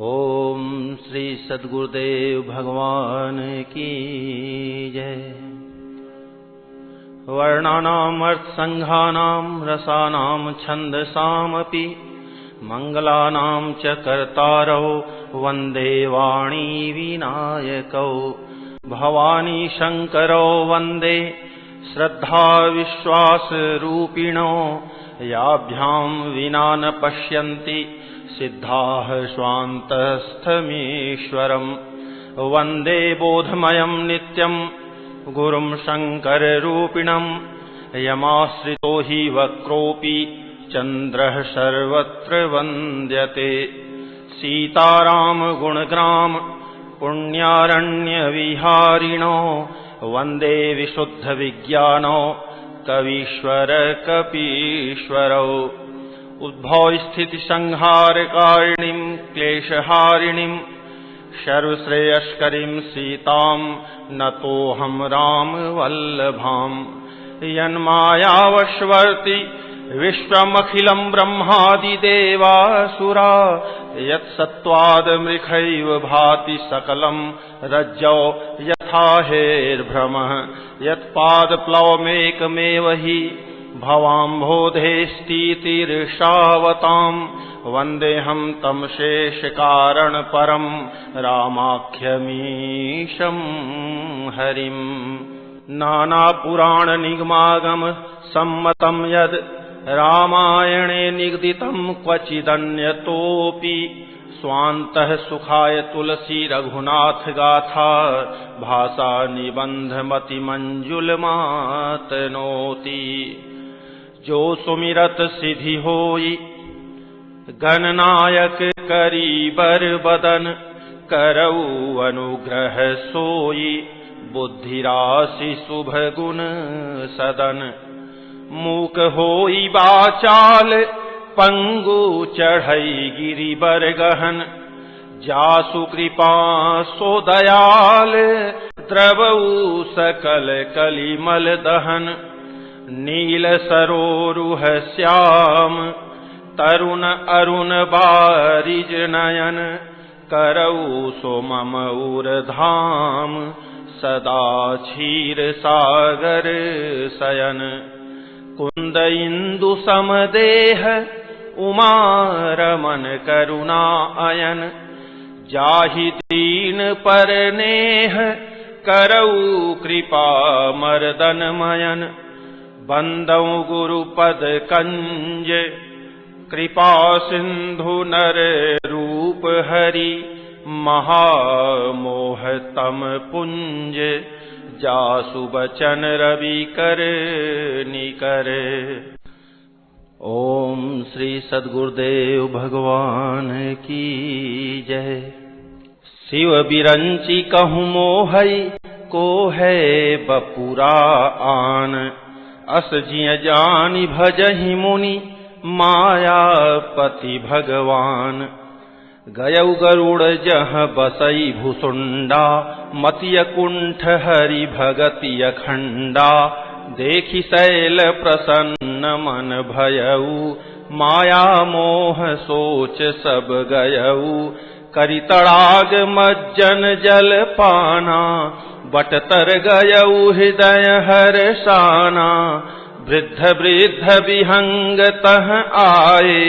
ओम श्री सद्गुरुदेव भगवान की जय। वर्णानाम अर्थसंघानाम रसानाम छंदसामपि मंगलानाम च कर्तारौ वंदे वाणी विनायकौ। भवानी शंकरौ वंदे श्रद्धा विश्वास रूपिणो। याभ्यां विना न पश्यन्ति सिद्धाः स्वान्तस्थमीश्वरम्। वन्दे बोधमयं नित्यं गुरुं शङ्कररूपिणम्। यमाश्रितो हि वक्रोऽपि चन्द्रः सर्वत्र वन्द्यते। सीताराम गुणग्राम पुण्यारण्यविहारिणो। वन्दे विशुद्धविज्ञानो कवीश्वर कपीश्वरौ। उद्भव स्थिति संहारकारिणीं क्लेशहारिणीं सर्वश्रेयस्करीं सीतां नतोऽहं रामवल्लभाम्। यन्मायावशवर्ति विश्वमखिलं ब्रह्मादिदेवासुरा। यत्सत्त्वादमृखैव भाति सकलं रज्जौ यथा हेर्भ्रमः। यत्पादप्लवमेकमेव हि भवाम्भोधेस्तीतिर्षावताम्। वन्देऽहं तं शेषकारणपरं रामाख्यमीशं हरिम्। नानापुराणनिगमागम सम्मतं यद् रामायणे निगदितं क्वचिदन्यतोऽपि। स्वान्तः सुखाय तुलसी रघुनाथ गाथा भाषा निबन्धमतिमञ्जुलमातनोति। जो सुमिरत सिद्धि होई गणनायक करीबर बदन। करऊ अनुग्रह सोई बुद्धिराशि शुभ गुण सदन। मूक होई बाचाल पंगु चढ़ई गिरिबर गहन। जासु कृपा सो दयाल द्रवऊ सकल कलिमल दहन। नील सरोरुह श्याम तरुण अरुण बारिज नयन। करऊ सो मम उरधाम सदा क्षीर सागर शयन। कुंद इंदु समदेह उमा रमन करुणा अयन। जाहि दीन पर नेह करऊ कृपा मर्दन मयन। बंदौ गुरुपद कंज कृपा सिंधु नर रूप हरि। महामोहतम पुंज जासु बचन रवि कर निकर। ओम श्री सद्गुरुदेव भगवान की जय। शिव बिरंची कहूँ मोहई को है बपुरा आन। अस जिय जानि भजहि मुनि मायापति भगवान। गयउ गरुड़ जह बसई भुसुंडा मतिय कुंठ हरि भगति अखंडा। देखि शैल प्रसन्न मन भयऊ माया मोह सोच सब गयऊ। करि तड़ाग मज्जन जल पाना बटतर गयऊ हृदय हर्षाना। वृद्ध वृद्ध विहंग तह आए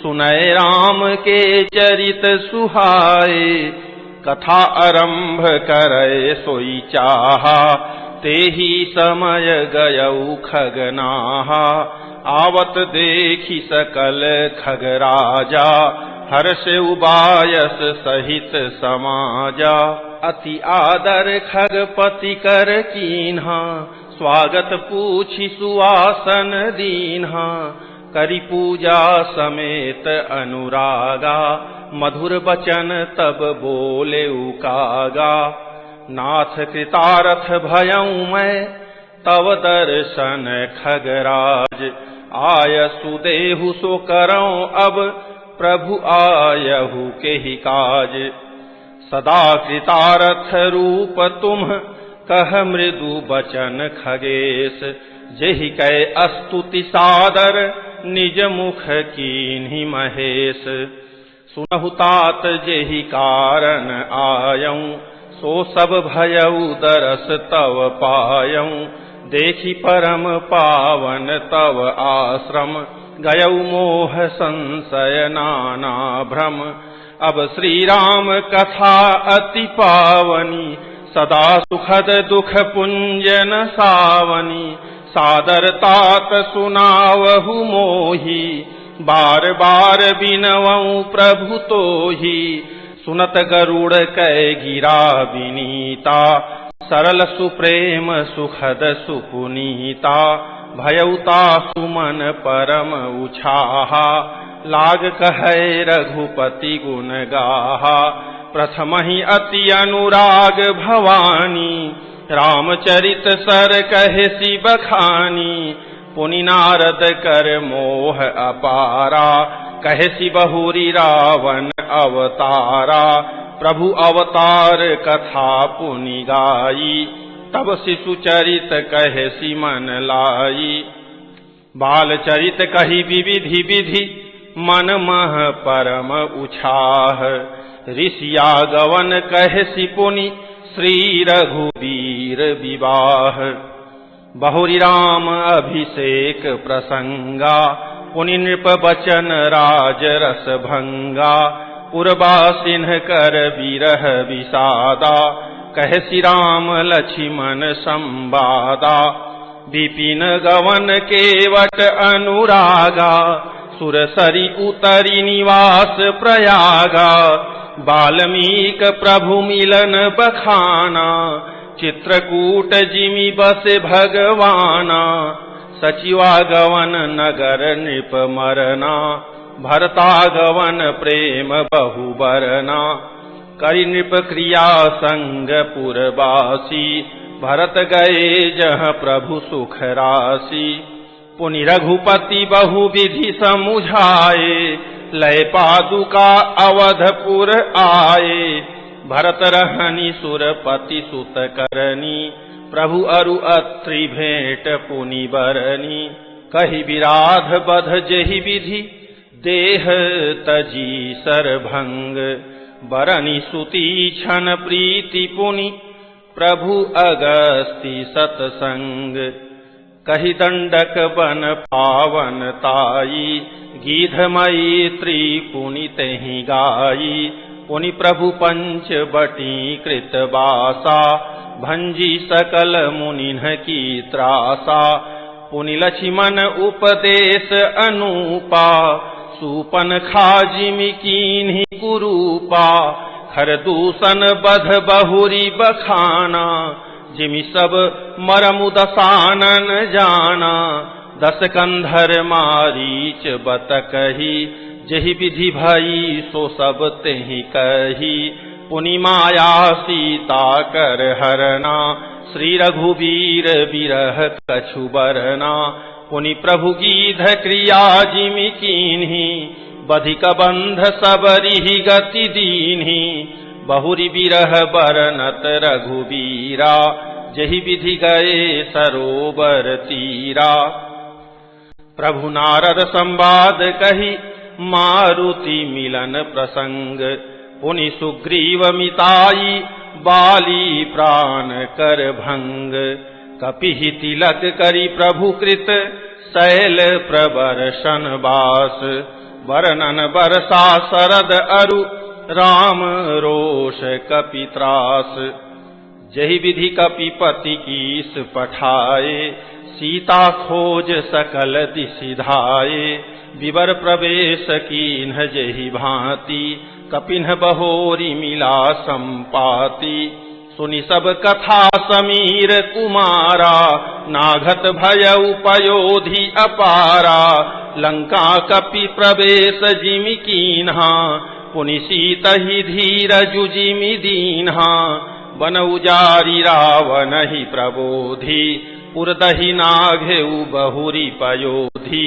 सुनय राम के चरित सुहाए। कथा आरंभ करे सोई चाहा तेहि समय गयऊ खगनाहा। आवत देखि सकल खगराजा हर्ष उबायस सहित समाजा। अति आदर खगपति कर कीन्हा स्वागत पूछि सुआसन दीन्हा। करि पूजा समेत अनुरागा मधुर बचन तब बोले उकागा। नाथ कृतारथ भयऊ मैं तव दर्शन खगराज। आयसु देहु सो करऊं अब प्रभु आयहु के ही काज। सदा कृतारथ रूप तुम कह मृदु बचन खगेश। जेहि कै स्तुति सादर निज मुख कीन्हि महेश। सुनहु तात जेहि कारण आयऊं, सो सब भयउ दरस तव पायऊं। देखि परम पावन तव आश्रम, गयऊ मोह संशय नाना भ्रम। अब श्री राम कथा अति पावनी, सदा सुखद दुख पुंजन सावनी। सादर तात सुनावहु मोही, बार बार बिनवऊं प्रभु तोही। सुनत गरुड़ कै गिरा विनीता, सरल सुप्रेम सुखद सुपुनीता। भयउता सुमन परम उछाहा, लाग कहै रघुपति गुण गाहा। प्रथम ही अति अनुराग भवानी, रामचरित सर कहे सी बखानी। पुनि नारद कर मोह अपारा, कहे सी बहुरी रावण अवतारा। प्रभु अवतार कथा पुनि गाई, तब शिशु चरित कहे सी मन लाई। बाल चरित कही विविधि विधि, मन मह परम उछाह। ऋषिया गवन कहे सी पुनि, श्री रघुवीर विवाह। बहुरी राम अभिषेक प्रसंगा, पुनि नृप बचन राज रस भंगा। पुरबासिन कर विरह विषादा, कहे सी राम लक्ष्मण संवादा। विपिन गवन केवट अनुरागा, सुरसरी उतरी निवास प्रयागा। बाल्मीक प्रभु मिलन बखाना, चित्रकूट जिमि बसे भगवाना। सचिवा गवन नगर नृप मरना, भरता गवन प्रेम बहु बरना। करि नृप क्रिया संग पुरवासी, भरत गए जह प्रभु सुख राशि। पुनि रघुपति बहु विधि समुझाए, लय पादुका अवधपुर आए। भरत रहनि सुरपति सुत करनी, प्रभु अरु अत्रि भेंट पुनि बरनी। कहि विराध बध जेहि विधि, देह तजी सरभंग। बरनी सुती छन प्रीति पुनि, प्रभु अगस्ति सतसंग। कहि दंडक बन पावन ताई, गीध मैत्री पुनि तेहि गाई। पुनि प्रभु पंच बटी कृत बासा, भंजी सकल मुनिन्ह की त्रासा। पुनि लक्ष्मण उपदेश अनूपा, सूपन खाजिमि कीन्हि कुरूपा। खरदूषण बध बहुरी बखाना, जिमि सब मरमु दसानन जाना। दस कंधर मारीच बत कही, जेहि विधि भई सो सब तेहि कही। पुनि माया सीता कर हरना, श्री रघुवीर विरह कछु बरना। पुनि प्रभु गीध क्रिया जिमि कीन्हि, बधिक बंध सबरिहि गति दीन्हि। बहुरी विरह बरनत रघुवीरा, जेहि विधि गए सरोवर तीरा। प्रभु नारद संवाद कही, मारुति मिलन प्रसंग। पुनि सुग्रीव मिताई, बाली प्राण कर भंग। कपिहि तिलक करि प्रभु कृत, शैल प्रवर्षन बास। वर्णन बरसा शरद अरु, राम रोष कपि त्रास। जहि विधि कपिपति कीस पठाए, सीता खोज सकल दिशि धाये। विवर प्रवेश कीन्ह जेहि भांति, कपिन्ह बहोरी मिला संपाति। सुनि सब कथा समीर कुमारा, नाघत भयउ पयोधि अपारा। लंका कपि प्रवेश जिमि कीन्हा, पुनि सीतहि धीरजु जिमि दीन्हा। वन उजारि रावण हि प्रबोधि, पुरदहि नाघेउ बहुरी पयोधि।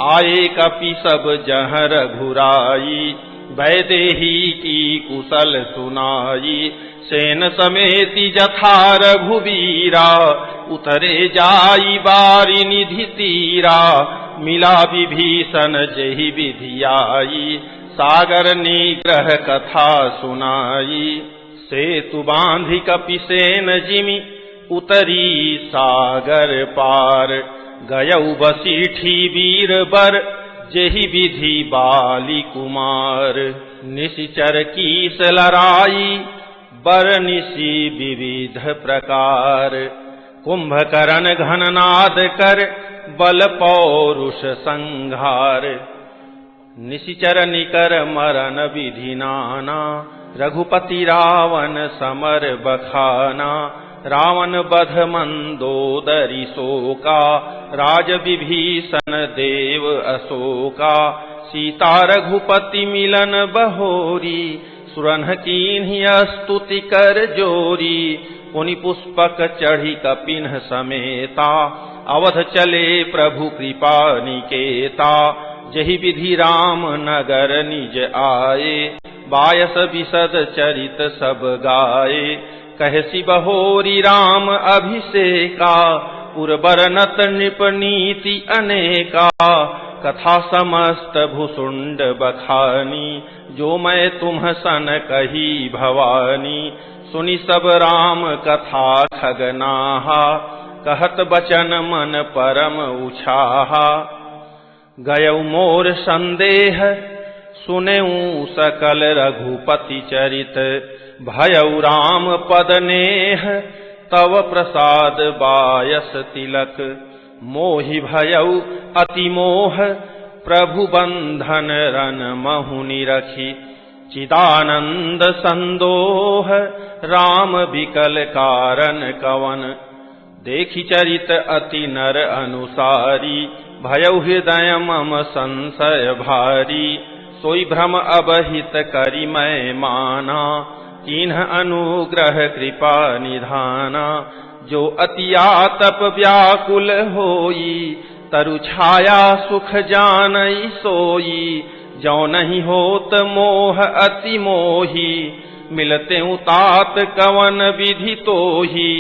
आए कपि सब जह रघुराई, वैदेही की कुशल सुनाई। सेन समेति जथा रघुवीरा, उतरे जाई बारी निधि तीरा। मिला विभीषण जेहि विधि आई, सागर निग्रह कथा सुनाई। सेतु बांधि कपिसेन जिमि उतरी सागर पार। गयऊ बसीठी वीर बर जेहि विधि बाली कुमार। निशिचर कीस लड़ाई बर निशि विविध प्रकार। कुंभकर्ण घननाद कर बल पौरुष संघार। निशिचर निकर मरण विधि नाना। रघुपति रावण समर बखाना। रावण बध मंदोदरी शोका। राज विभीषण देव अशोका। सीता रघुपति मिलन बहोरी। सुरन कीन्हि स्तुति कर जोरी। पुनि पुष्पक चढ़ी कपिन्ह समेता। अवध चले प्रभु कृपा निकेता। जहि विधि राम नगर निज आए। बायस बिसद चरित सब गाए। कहसी बहोरी राम अभिषेका। पुरबर नत नृप नीति अनेका। कथा समस्त भुसुंड बखानी। जो मैं तुम सन कही भवानी। सुनि सब राम कथा खगनाहा। कहत बचन मन परम उछाहा। गयऊ मोर संदेह सुनेऊ सकल रघुपति चरित। भयऊ राम पद नेह तव प्रसाद बायस तिलक। मोहि भयऊ अति मोह प्रभु बंधन रन महुनि रखी। चिदानंद संदोह राम बिकल कारण कवन। देखि चरित अति नर अनुसारी। भयऊ हृदय मम संशय भारी। सोई भ्रम अबहित करि मैं माना। कीन्ह अनुग्रह कृपा निधाना। जो अति आतप व्याकुल होई। तरु छाया सुख जानई सोई। जो नहीं होत मोह अति मोही। मिलते तात कवन विधि तोही।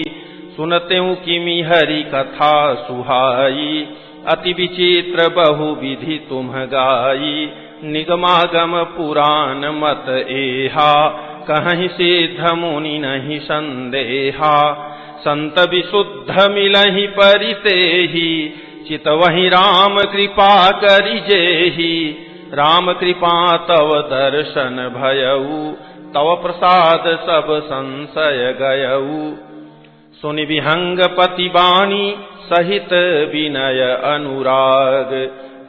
सुनते किमि हरि कथा सुहाई। अति विचित्र बहु विधि तुम गाई। निगमागम पुराण मत एहा। कहीं सिद्ध मुनि नहीं संदेहा। संत विशुद्ध मिलहि परितेहि। चितवहि राम कृपा करि जेहि। राम कृपा तव दर्शन भयऊ। तव प्रसाद सब संशय गयऊ। सुनि विहंग पति बानी सहित विनय अनुराग।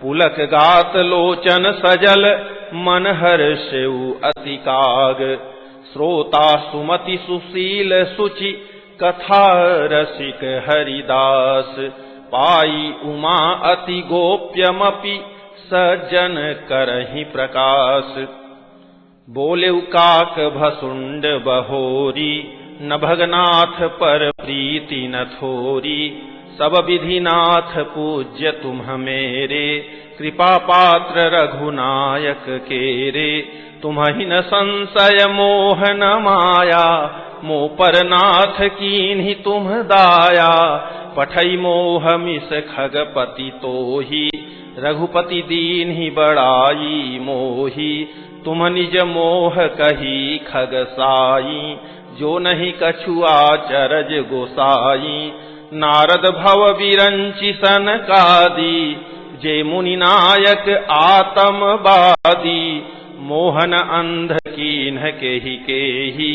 पुलक गात लोचन सजल मन हर्षेउ अति काग। श्रोता सुमति सुशील सुचि कथा रसिक हरिदास। पाई उमा अति गोप्यमपि सज्जन करहि प्रकाश। बोले काक भसुंड बहोरी। न भगनाथ पर प्रीति न थोरी। सब विधिनाथ पूज्य तुम मेरे। कृपा पात्र रघुनायक केरे। तुम्हि न संशय मोह न माया। मोह पर नाथ कीन्हि तुम दाया। पठई मोह मिस खगपति तोही। रघुपति दीन्हि बड़ाई मोही। तुम निज मोह कही खगसाई। जो नहीं कछु आचरज गोसाई। नारद भव विरंचि सनकादि। जे मुनि नायक आतमवादी। मोहन अंध कीन्ह केहि केहि।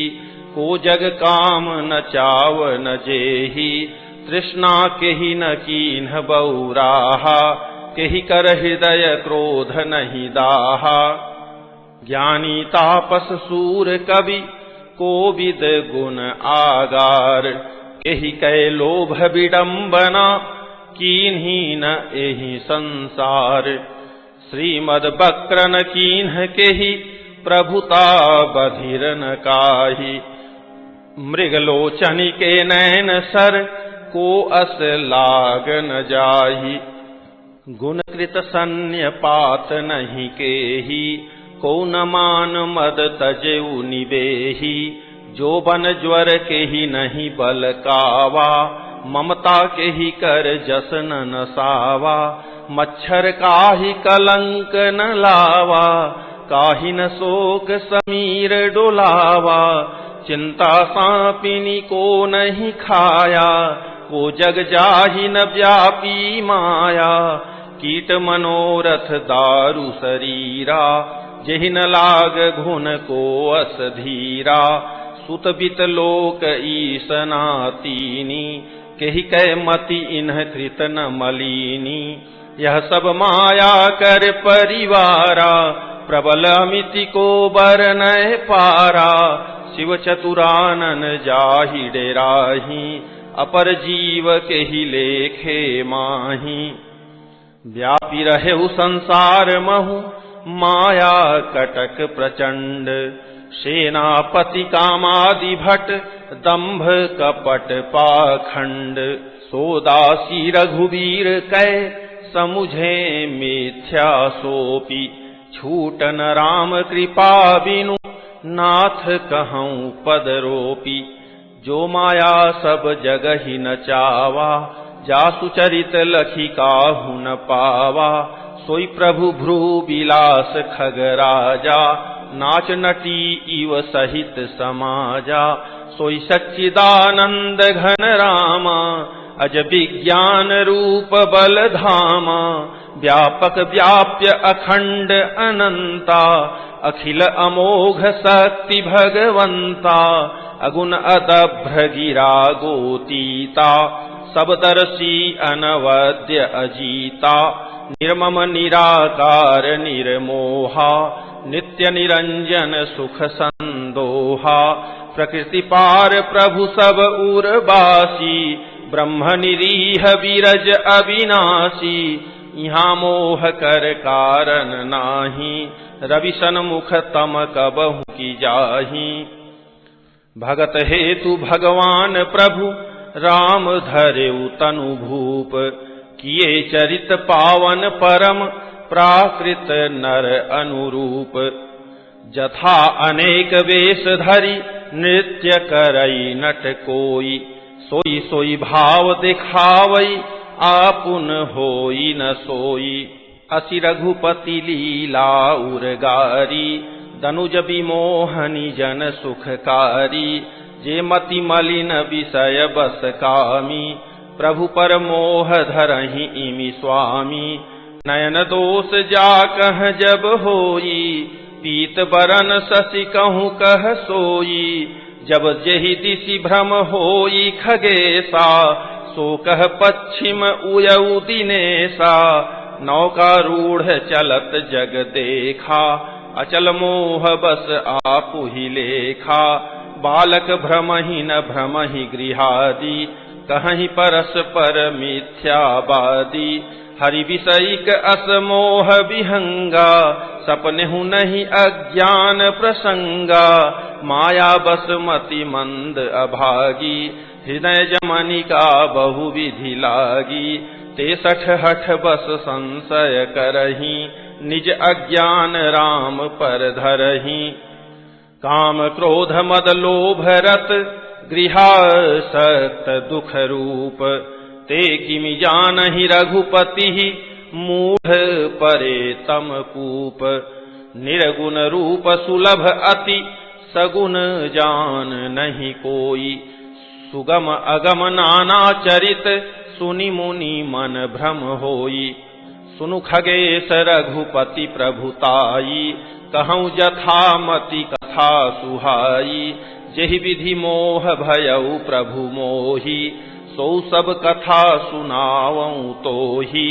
को जग काम न चाव न जेहि। तृष्णा केहि न कीन्ह बौराहा। केहि कर हृदय क्रोध नहीं दाहा। ज्ञानी तापस सूर कवि कोविद गुण आगार। एहि कै लोभ विडंबना कीन्हि न एहि संसार। श्रीमद बक्रन कीन्ह केहि प्रभुता बधिर न काही। मृगलोचनि के नैन सर को अस लाग न जाहि। गुण कृत सन्य पात नहीं केहि। को न मान मद तजेउ निबेहि। जो बन ज्वर केहि नहीं बल कावा। ममता केहि कर जसन न सावा। मच्छर काहि कलंक न लावा। काहि न शोक समीर डोलावा। चिंता सांपिनी को नहीं खाया, को जग जाहि न व्यापी माया। कीट मनोरथ दारु शरीरा, जेहि न लाग घुन को अस धीरा। सुत बित लोक ईसनातीनी, केहि कै मति इन्ह कृत न मलिनी। यह सब माया कर परिवारा, प्रबल अमिति को बरनय पारा। शिव चतुरानन जाहि डेराही, अपर जीव केहि लेखे माही। व्यापी रहेउ संसार महु, माया कटक प्रचंड। सेनापति कामादि भट, दंभ कपट पाखंड। सोदासी रघुवीर कै, समुझे मिथ्या सोपी। छूटन राम कृपा बिनु, नाथ कहऊँ पद रोपी। जो माया सब जगहि न चावा, जासु चरित लखी काहू न पावा। सोई प्रभु भ्रू बिलास खगराजा, नाच नटी इव सहित समाजा। सोई सच्चिदानंद घन रामा, अज विज्ञान रूप बल धामा। व्यापक व्याप्य अखंड अनंता, अखिल अमोघ शक्ति भगवंता। अगुण अदभ्र गिरा गोतीता, सबदर्शी अनवद्य अजीता। निर्मम निराकार निर्मोहा, नित्य निरंजन सुख संदोहा। प्रकृति पार प्रभु सब उर्वासी, ब्रह्म निरीह विरज अविनाशी। यहाँ मोह कर कारण नाही, रवि सन्मुख तम कबहु की जाही। भगत हेतु भगवान प्रभु, राम धरेउ तनु भूप। किए चरित पावन परम, प्राकृत नर अनुरूप। जथा अनेक वेश धरि, नृत्य करई नट कोई। सोई सोई भाव दिखावई, आपुन होई न सोई। असि रघुपति लीला उरगारी, दनुज विमोहनी जन सुखकारी। जे मति मलिन विषय बस कामी, प्रभु पर मोह धरहि इमि स्वामी। नयन दोष जा कह जब होई, पीत बरन शशि कहूँ कह सोई। जब जेहि दिशि भ्रम होई खगेसा, सो कह पश्चिम उयऊ दिनेसा। नौकारूढ़ चलत जग देखा, अचल मोह बस आपु ही लेखा। बालक भ्रमहि न भ्रमहि गृहादि, कहीं परस्पर मिथ्यावादी। हरि विषयिक असमोह विहंगा, सपनेहु नहीं अज्ञान प्रसंगा। माया बस मति मंद अभागी, हृदय जमनिका बहु विधि लागी। ते सठ हठ बस संशय करही, निज अज्ञान राम पर धरही। काम क्रोध मद लोभ रत, गृहासक्त दुख रूप। ते किमि जानहि रघुपति, मूढ़ परे तम कूप। निर्गुण रूप सुलभ अति, सगुण जान नहीं कोई। सुगम अगम नाना चरित, सुनि मुनि मन भ्रम होई। सुनु खगेश रघुपति प्रभुताई, कहूँ जथा मति कथा सुहाई। जेहि विधि मोह भयउ प्रभु मोहि, सो सब कथा सुनावऊँ तोहि।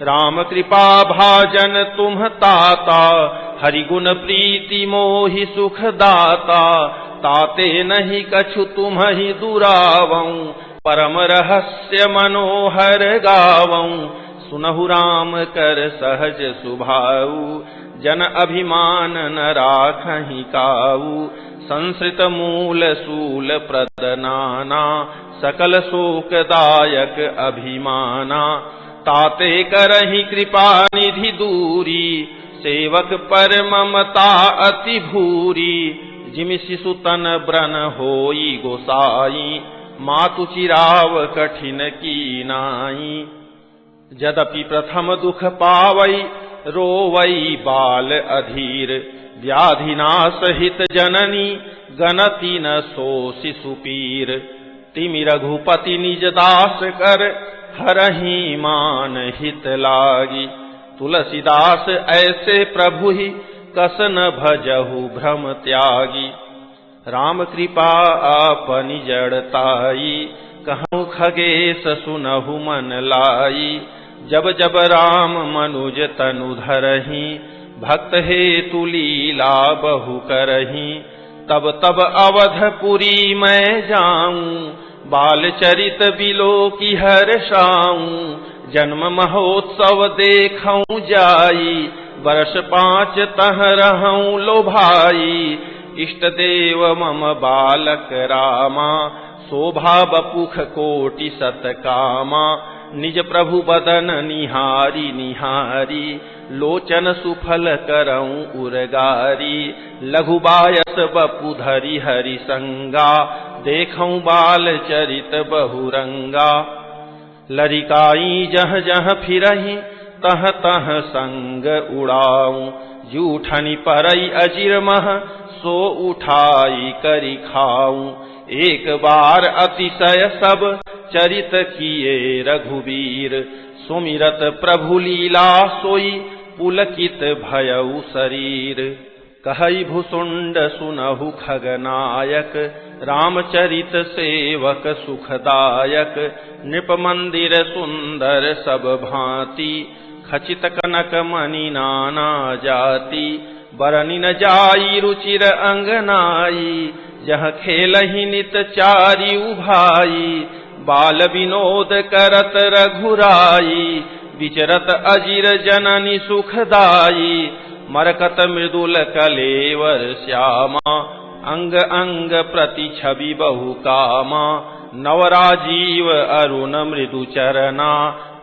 राम कृपा भाजन तुम ताता, हरि गुण प्रीति मोहि सुख दाता। ताते नहीं कछु तुम्हि दुरावऊँ, परम रहस्य मनोहर गावऊँ। सुनहु राम कर सहज सुभाऊ, जन अभिमान न राखहि काऊ। संसृत मूल सूल प्रदनाना, सकल शोकदायक अभिमाना। ताते करहि कृपा निधि दूरी, सेवक पर ममता अति भूरी। जिमि शिशु तन ब्रन होई गोसाई, मातु चिराव कठिन कीनाई। यद्यपि प्रथम दुख पावई, रोवई बाल अधीर। व्याधिनाश हित जननी गणति न सो शिशु पीर। तिमि रघुपति निज दास कर हरहि मान हित लागी। तुलसीदास ऐसे प्रभु ही कस न भजहु भ्रम त्यागी। राम कृपा आपनि जड़ताई कहूँ खगेश सुनहु मन लाई। जब जब राम मनुज तनु धरहि भक्त हेतु लीला बहु करहि। तब तब अवधपुरी मैं जाऊं बाल चरित बिलो की हर्षाऊं। जन्म महोत्सव देखऊं जाई वर्ष 5 तह रहूं लो भाई। इष्ट देव मम बालक रामा शोभा बपुख कोटि सतकामा। निज प्रभु बदन निहारी निहारी लोचन सुफल करऊं उरगारी। लघु बायस बपु धरि हरि संगा देखऊं बाल चरित बहुरंगा। लरिकाई जह जह फिरहि तह तह संग उड़ाऊं। जूठनि परई अजिर मह सो उठाई करि खाऊं। एक बार अतिशय सब चरित किए रघुवीर। सुमिरत प्रभु लीला सोई पुलकित भयउ शरीर। कहई भुसुंड सुनहु खगनायक रामचरित सेवक सुखदायक। नृप मंदिर सुंदर सब भांति खचित कनक मणि नाना जाति। बरनि न जाई रुचिर अंगनाई जह खेलहि नित चारि उभाई। बाल विनोद करत रघुराई विचरत अजिर जननी सुखदाई। मरकत मृदुल कलेवर श्यामा अंग अंग प्रति छवि बहु कामा। नवराजीव अरुण मृदु चरना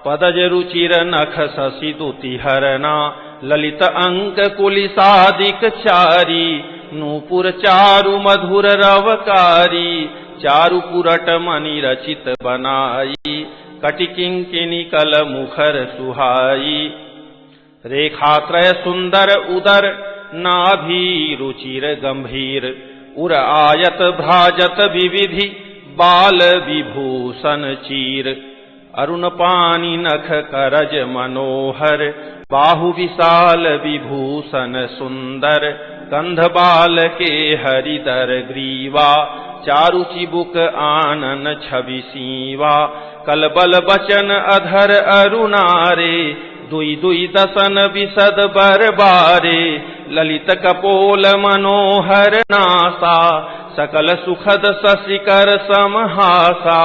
पदज रुचिर नख शशि दुति हरना। ललित अंक कुलिसादिक चारी नूपुर चारु मधुर रवकारी। चारु पुरट मणि रचित बनाई कटि किंकिनी कल मुखर सुहाई। रेखात्रय सुंदर उदर नाभि रुचिर गंभीर। उर आयत भ्राजत विविधि बाल विभूषण चीर। अरुण पानी नख करज मनोहर बाहु विशाल विभूषण सुंदर। कंध बाल के हरिदर ग्रीवा चारु चिबुक आनन छवि सीवा। कलबल बचन अधर अरुणारे दुई दुई दसन विशद बरबारे। ललित कपोल मनोहर नासा सकल सुखद शशिकर समहासा।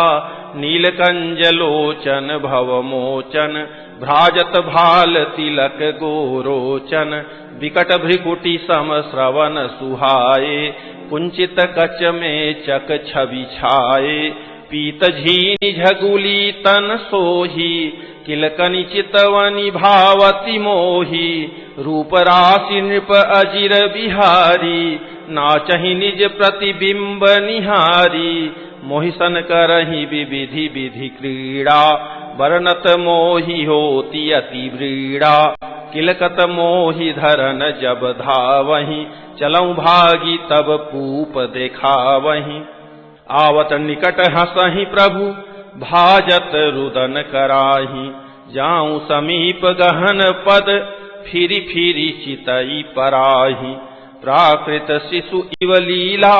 नीलकंज लोचन भवमोचन भ्राजत भाल तिलक गोरोचन। विकट भ्रिकुटी सम श्रवण सुहाए कुंचित कच में चक छवि छाए। पीत झीनि झगुली तन सोही किलकनि चितवनि भावति मोही। रूप राशि नृप अजिर बिहारी नाचहि निज प्रतिबिंब निहारी। मोहिसन करहि विविधि विधि क्रीड़ा वर्णत मोहि होति अति व्रीड़ा। किलकत मोहि धरन जब धावहि चलऊं भागी तब पूप देखावहि। आवत निकट हंसहि प्रभु भाजत रुदन कराहि। जाऊं समीप गहन पद फिरि फिरि चितई पराहि। प्राकृत शिशु इव लीला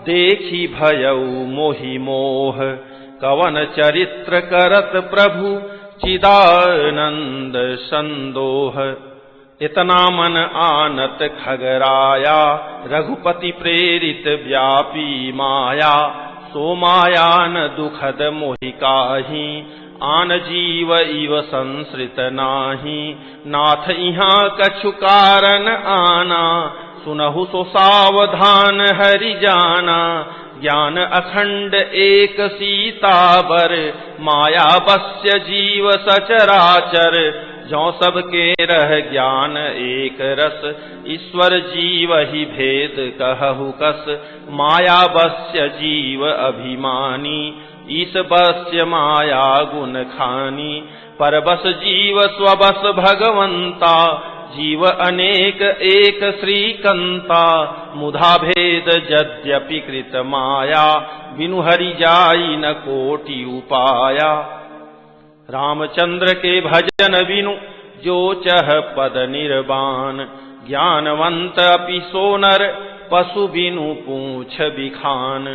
देखी भयउ मोहि मोह। कवन चरित्र करत प्रभु चिदानंद संदोह। इतना मन आनत खगराया रघुपति प्रेरित व्यापी माया। सो माया न दुखद मोहि काहि आन जीव इव संसृत नाही। नाथ इहाँ कछु कारण आना सुनहु सो सावधान हरि जाना। ज्ञान अखंड एक सीताबर माया बस्य जीव सचराचर। जौ सबके रह ज्ञान एक रस ईश्वर जीव ही भेद कहु कस। माया बस्य जीव अभिमानी ईश बस्य माया गुण खानी। पर बस जीव स्वबस भगवंता जीव अनेक एक श्रीकंता, मुधा भेद यद्यपि कृत माया, बिनु हरि जाई न कोटि उपाया। रामचंद्र के भजन बिनु जो चह पद निर्वाण, ज्ञानवंत अपि सोनर पशु बिनु पूछ बिखान।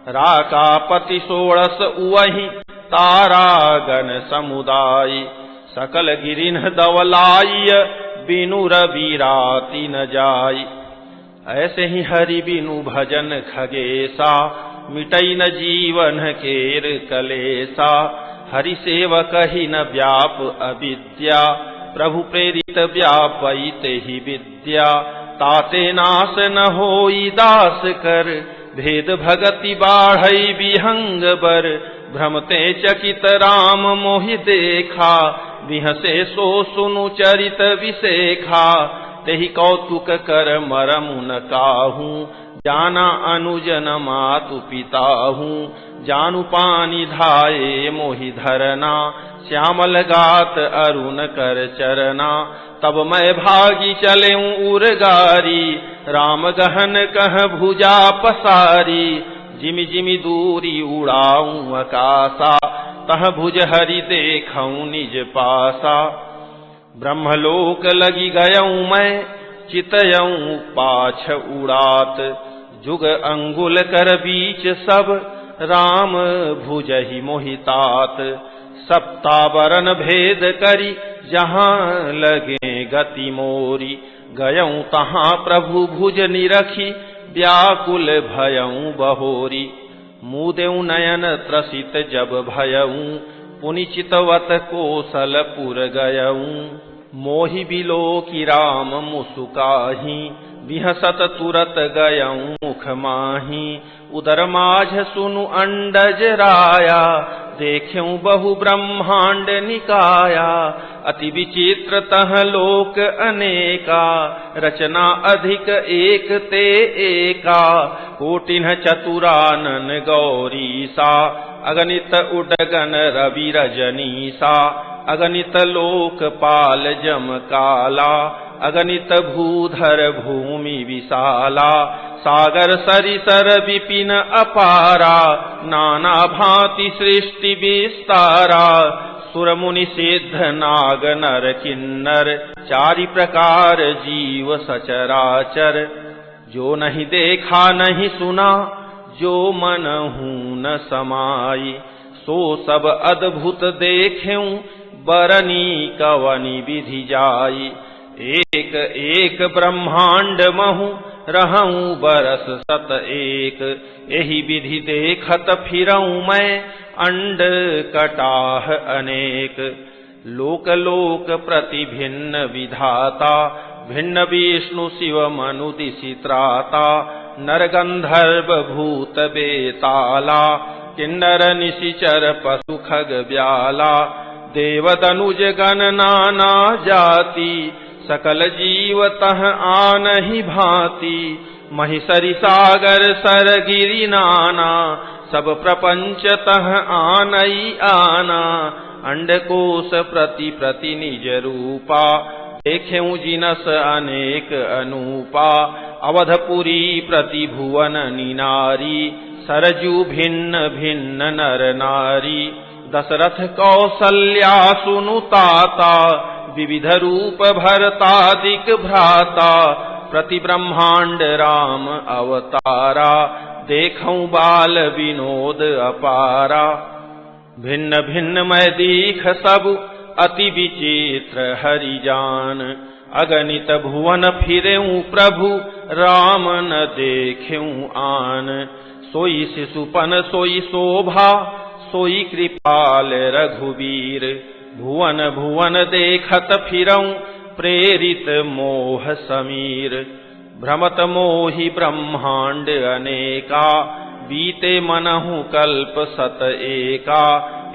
राकापति 16 उवहि तारागण समुदाय, सकल गिरिन्ह दवलाय बिनु रवि राति न जाय। ऐसे ही हरि बिनु भजन खगेसा, मिटई न जीवन केर कलेसा। हरि सेवक ही न व्याप अविद्या, प्रभु प्रेरित व्यापैते ही विद्या। ताते नाश न होई दास कर, भेद भगति बाढ़ई विहंग बर। भ्रमते चकित राम मोहि देखा, बिहसे सो सुनु चरित विसेखा। तेहि कौतुक कर मरमु न काहू, जाना अनुजन मातु पिता हूँ। जानु पानी धाये मोहि धरना, श्यामल गात अरुण कर चरना। तब मैं भागी चलेऊं उरगारी, राम गहन कह भुजा पसारी। जिमि जिमि दूरी उड़ाऊं आकाशा, तह भुज हरि देखऊं निज पासा। ब्रह्मलोक लगी गयऊं मैं, चितयऊं पाछ उड़ात। जुग अंगुल कर बीच सब, राम भुजहि मोहितात। सप्तावरण भेद करी, जहाँ लगे गति मोरी। गयऊं तहाँ प्रभु भुज निरखी, व्याकुल भयऊं बहोरी। मुदेऊ नयन त्रसित जब भयऊं, पुनि चितवत कोसलपुर गयऊं। मोहि बिलोकी राम मुसुकाही, बिहसत तुरत गयऊं मुख माही। उदर माझ सुनु अंडज राया, देख्यूं बहु ब्रह्मांड निकाया। अति विचित्र तह लोक अनेका, रचना अधिक एक ते एका। कोटिन्ह चतुरानन गौरीसा, अगणित उडगन रवि रजनीसा। अगणित लोकपाल जम काला, अगणित भूधर भूमि विशाला। सागर सरिसर विपिन अपारा, नाना भांति सृष्टि विस्तारा। सुर मुनि सिद्ध नाग नर किन्नर, चारि प्रकार जीव सचराचर। जो नहीं देखा नहीं सुना, जो मनहु न समाई। सो सब अद्भुत देखें, बरनी कवनि विधि जाई। एक एक ब्रह्मांड महु, रहूं बरस सत एक। एहि विधि देखत फिरऊं मैं, अंड कटाह अनेक। लोक लोक प्रति भिन्न विधाता, भिन्न विष्णु शिव मनु दिशि त्राता। नर गंधर्व भूत बेताला, किन्नर निशिचर पशु खग ब्याला। देव दनुज गण नाना जाति, सकल जीव तह आनहि भांति। महिषरि सागर सर गिरि नाना, सब प्रपंच तह आनई आना। अंडकोश प्रति प्रति निज रूपा, देखें जिनस अनेक अनूपा। अवधपुरी प्रति भुवन निनारी, सरजू भिन्न भिन्न नर नारी। दशरथ कौसल्या सुनु ताता, विविध रूप भरतादिक भ्राता। प्रति ब्रह्मांड राम अवतारा, देखऊं बाल विनोद अपारा। भिन्न भिन्न मैं दीख सब, अति विचित्र हरि जान। अगणित भुवन फिरेऊं प्रभु, राम न देखेऊं आन। सोई शिशुपन सोई शोभा, सोई कृपाल रघुवीर। भुवन भुवन देखत फिरऊं, प्रेरित मोह समीर। भ्रमत मोहि ब्रह्मांड अनेका, बीते मनहु कल्प सत एका।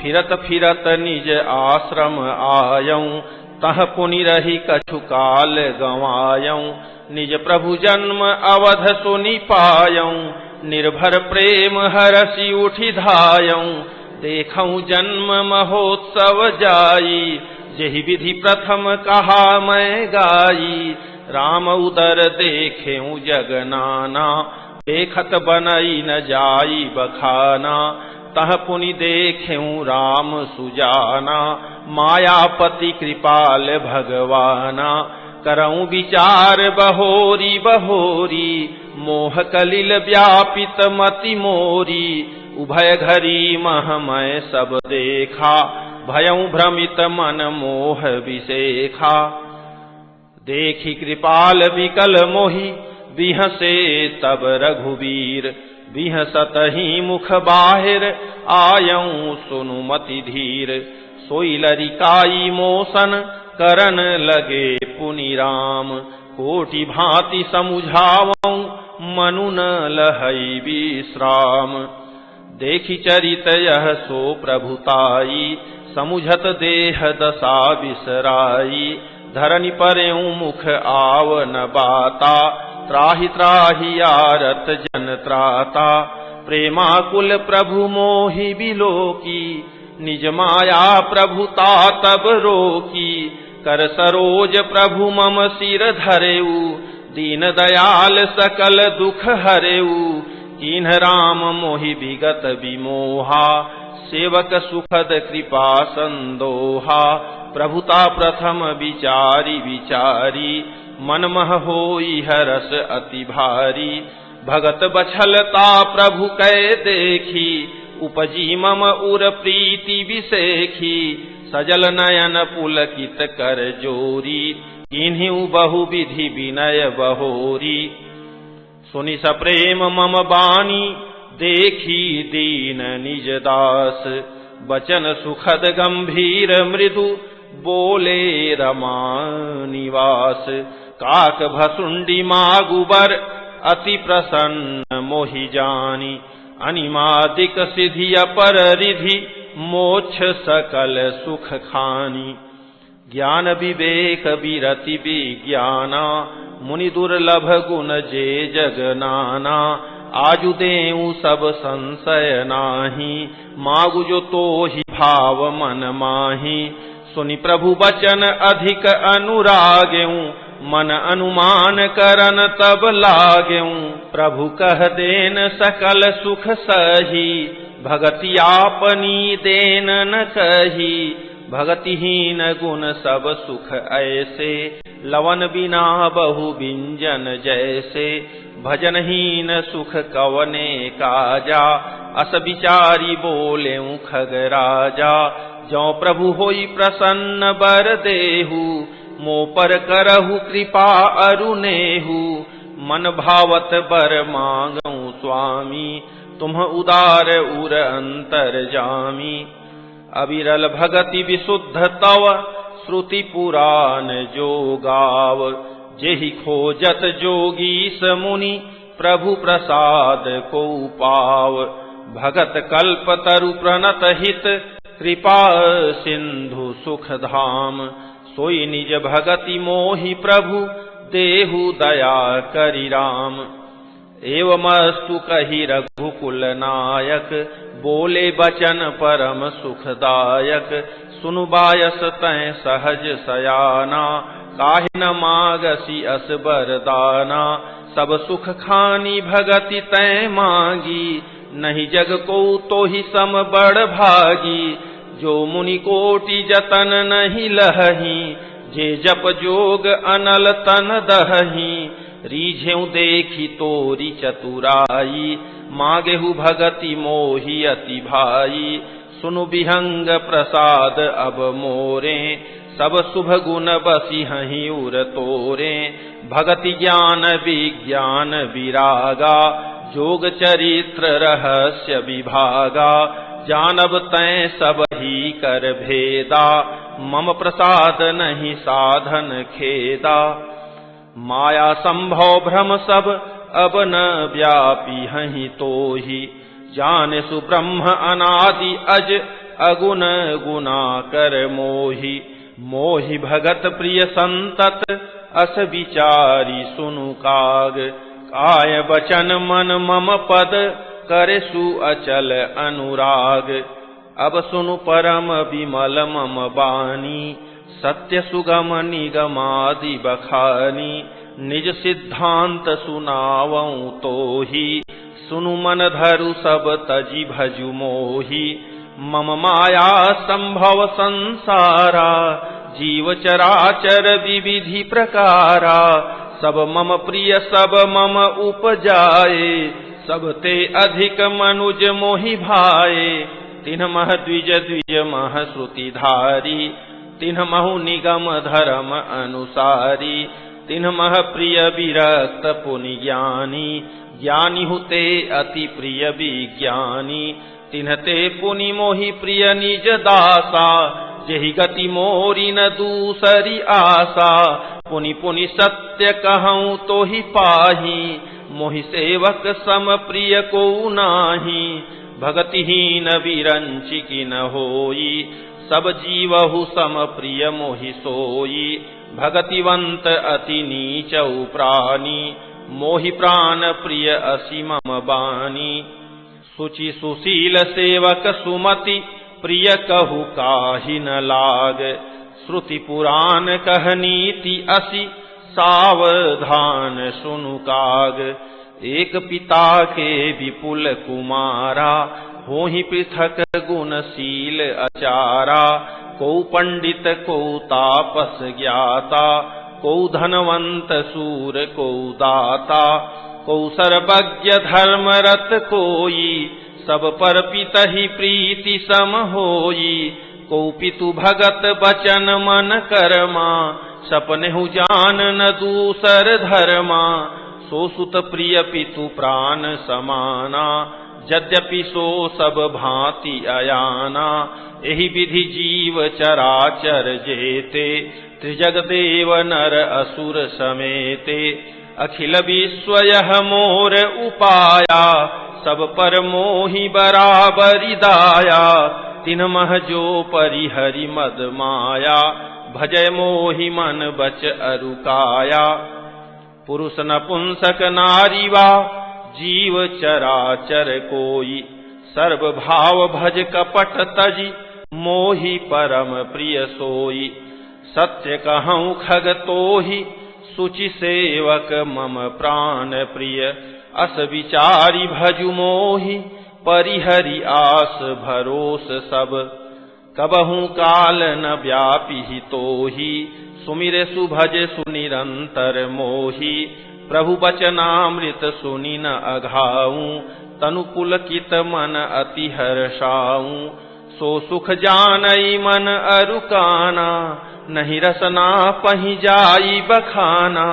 फिरत फिरत निज आश्रम आयऊं, तह पुनि रही कछु काल गंवायऊं। निज प्रभु जन्म अवध सुनि पायऊं, निर्भर प्रेम हरषि उठि धायऊं। देखऊं जन्म महोत्सव जाई, जेहि विधि प्रथम कहा मैं गाई, राम उदर देखेऊ जग नाना, देखत बनई न जाई बखाना, तह पुनि देखेऊ राम सुजाना, मायापति कृपाल भगवाना, करऊं विचार बहोरी बहोरी, मोह कलिल व्यापित मति मोरी, उभय घरी महमय सब देखा, भयं भ्रमित मन मोह विसेखा, देखी कृपाल विकल मोहि, बिहसे तब रघुवीर, बिहसतहि मुख बाहिर, आयऊं सुनु मति धीर, सोई लरिकाई मोसन, करन लगे पुनि राम, कोटि भांति समुझावऊं, मनु न लहई विश्राम, देखि चरित यह सो प्रभुताई, समुझत देह दशा बिसराई, धरनि परेऊ मुख आवन बाता, त्राहि त्राहि आरत जन त्राता, प्रेमाकुल प्रभु मोहि बिलोकी, निज माया प्रभुता तब रोकी, कर सरोज प्रभु मम सिर धरेऊ, दीन दयाल सकल दुख हरेऊ, कीन्ह राम मोहि विगत विमोहा, सेवक सुखद कृपा संदोहा, प्रभुता प्रथम विचारी विचारी, मन मह होई हरस अति भारी, भगत बछलता प्रभु कै देखी, उपजी मम उर प्रीति विसेखी, सजल नयन पुलकित कर जोरी, किन्हीं बहु विधि विनय बहोरी, सुनि सप्रेम मम बानी, देखी दीन निज दास, बचन सुखद गंभीर मृदु, बोले रमा निवास, काक भसुंडी मागुबर, अति प्रसन्न मोहि जानी, अनिमादिक सिद्धि अपर रिधि, मोक्ष सकल सुख खानी, ज्ञान विवेक विरति विज्ञाना, मुनि दुर्लभ गुण जे जग नाना, आजु देऊ सब संशय नाही, मागु जो तोहि भाव मन माही, सुनि प्रभु बचन अधिक अनुरागेऊ, मन अनुमान करन तब लागेऊ, प्रभु कह देन सकल सुख सही, भगति आपनी देन न कही, भगतिहीन गुण सब सुख ऐसे, लवन बिना बहु बिंजन जैसे, भजनहीन सुख कवने काजा, अस विचारी बोलेऊ खगराजा, जौ प्रभु होई प्रसन्न बर देहु, मो पर करहु कृपा अरुनेहु, मन भावत बर मांगऊ स्वामी, तुम उदार उर अंतर जामी, अविरल भगति विशुद्ध तव, श्रुति पुराण जो गाव, जेहि खोजत जोगीस मुनि, प्रभु प्रसाद को पाव, भगत कल्प तरु प्रणत हित, कृपा सिंधु सुख धाम, सोई निज भगति मोहि प्रभु, देहु दया करि राम, एवमस्तु कहि रघुकुल नायक, बोले बचन परम सुखदायक, सुनु बायस तै सहज सयाना, काहे न मागसी अस बरदाना, सब सुख खानी भगति तै मांगी, नहीं जग को तो ही सम बड़ भागी, जो मुनि कोटि जतन नहीं लहही, जे जप जोग अनल तन दहही, रीझेऊ देखी तोरी चतुराई, मांगेहु भगति मोहि अति भाई, सुनु विहंग प्रसाद अब मोरे, सब शुभ गुण बसी हहीं उर तोरे, भगति ज्ञान विज्ञान विरागा, जोग चरित्र रहस्य विभागा, जानब तै सब ही कर भेदा, मम प्रसाद नहीं साधन खेदा, माया संभव भ्रम सब अब न व्यापी हहीं तोहि, जाने सुब्रह्म अनादि अज अगुण गुना कर मोहि, मोहि भगत प्रिय संतत अस विचारी सुनु काग, काय बचन मन मम पद करे सु अचल अनुराग, अब सुनु परम विमल मम बानी, सत्य सुगम निगमादि बखानी, निज सिद्धांत सुनावऊं तो ही, सुनु मन धरु सब तजी भजु मोही। मम माया संभव संसारा, जीव चराचर विविधि प्रकारा, सब मम प्रिय सब मम उपजाए, सब ते अधिक मनुज मोहि भाए। तिन्ह मह द्विज द्विज मह श्रुति धारी, तिन्ह महु निगम धर्म अनुसारी, तिन्ह मह प्रिय विरक्त पुनि ज्ञानी, ज्ञानी हुते अति प्रिय विज्ञानी। तिन्ह ते पुनि मोहि प्रिय निज दासा, जेहि गति मोरी न दूसरी आशा। पुनि पुनि सत्य कहूँ तो ही पाही, मोहि सेवक सम प्रिय को नाही। भगतिहीन विरंचि की न होई, सब जीवहु सम प्रिय मोहि सोई। भगतिवंत अति नीचौ प्राणी, मोहि प्राण प्रिय असि मम बानी। सुचि सुशील सेवक सुमति, प्रिय कहु काहि न लाग। श्रुति पुराण कह नीति असि, सावधान सुनु काग। एक पिता के विपुल कुमारा, होहि पृथक गुणशील अचारा। को पंडित को तापस ज्ञाता, को धनवंत सूर को दाता। को सर्वज्ञ धर्मरत कोई, सब पर पितहि प्रीति सम होई। को पितु भगत बचन मन कर्मा, सपनेहु जान न दूसर धर्मा। सो सुत प्रिय पितु प्राण समाना, यद्यपि सो सब भांति अयाना। एहि विधि जीव चराचर जेते, त्रिजग देव नर असुर समेते। अखिल विश्व यह मोर उपाया, सब पर मोहि बराबरि दाया। तिन्ह मह जो परिहरि मद माया, भजय मोहि मन बच अरु काया। पुरुष नपुंसक नारी वा, जीव चराचर कोई। सर्व भाव भज कपट तजी, मोहि परम प्रिय सोई। सत्य कहूँ खग तोहि, सुचि सेवक मम प्राण प्रिय। अस विचारी भजु मोहि, परिहरि आस भरोस सब। कबहु काल न व्यापी तोहि, सुमिरे सुभज सुनिरंतर मोहि। प्रभु बचनामृत सुनि न अघाऊं, तनु पुलकित मन अति हर्षाऊं। सो सुख जानई मन अरुकाना, नहीं रसना पहि जाई बखाना।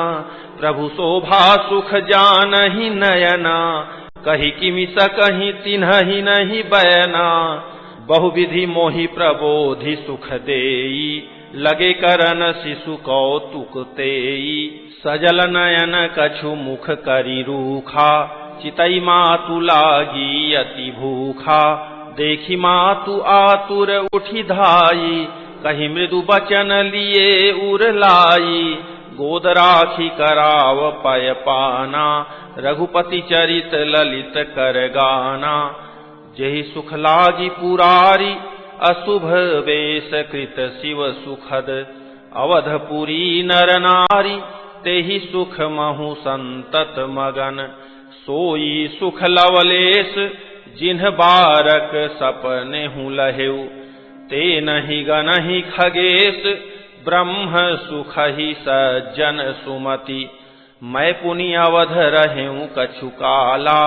प्रभु शोभा सुख जानहि नयना, कही किमि सकहि तिन्हि नहीं बयना। बहुविधि मोहि प्रबोधि सुख देई, लगे करन शिशु कौतुक तेई। सजल नयन कछु मुख करि रूखा, चितई मातु लागी अति भूखा। देखी मातु आतुर उठि धाई, कही मृदु बचन लिए उर लाई। गोद राखी कराव पय पाना, रघुपति चरित ललित कर गाना। जेहि सुख लागी पुरारी, अशुभ वेश कृत शिव सुखद। अवधपुरी नर नारी, तेहि सुख महु संतत मगन। सोई सुख लवलेश, जिन्ह बारक सपने हूँ लहेउ। ते नहीं गनहि खगेश, ब्रह्म सुख ही सज्जन सुमति। मैं पुनि अवध रहूं कछु काला,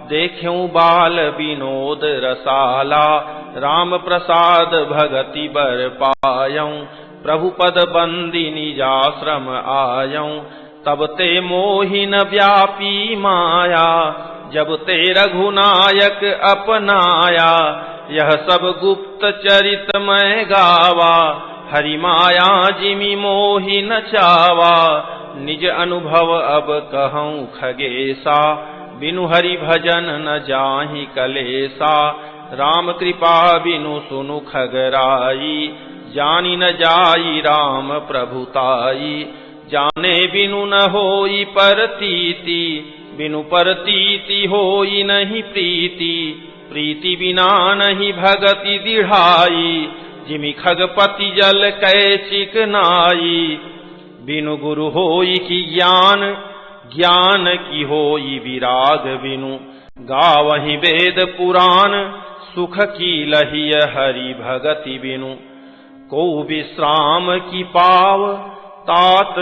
देख्यूं बाल विनोद रसाला। राम प्रसाद भगति बर पायऊं, प्रभु पद बंदी निजाश्रम आयऊं। तब ते मोहि न व्यापी माया, जब ते रघुनायक अपनाया। यह सब गुप्त चरित मैं गावा, हरि माया जिमि मोहि न चावा। निज अनुभव अब कहूँ खगेसा, बिनु हरि भजन न जाहि कलेसा। राम कृपा बिनु सुनु खगराई, जानि न जाई राम प्रभुताई। जाने बिनु न होई परतीति, बिनु परतीति होई नहीं प्रीति। प्रीति बिना नहीं भगति दिढ़ाई, जिमि खगपति जल कै चिकनाई। बिनु गुरु होई की ज्ञान, ज्ञान की होई विराग बिनु। गावहि वेद पुराण, सुख की लहिय हरि भगति बिनु। को विश्राम की पाव, तात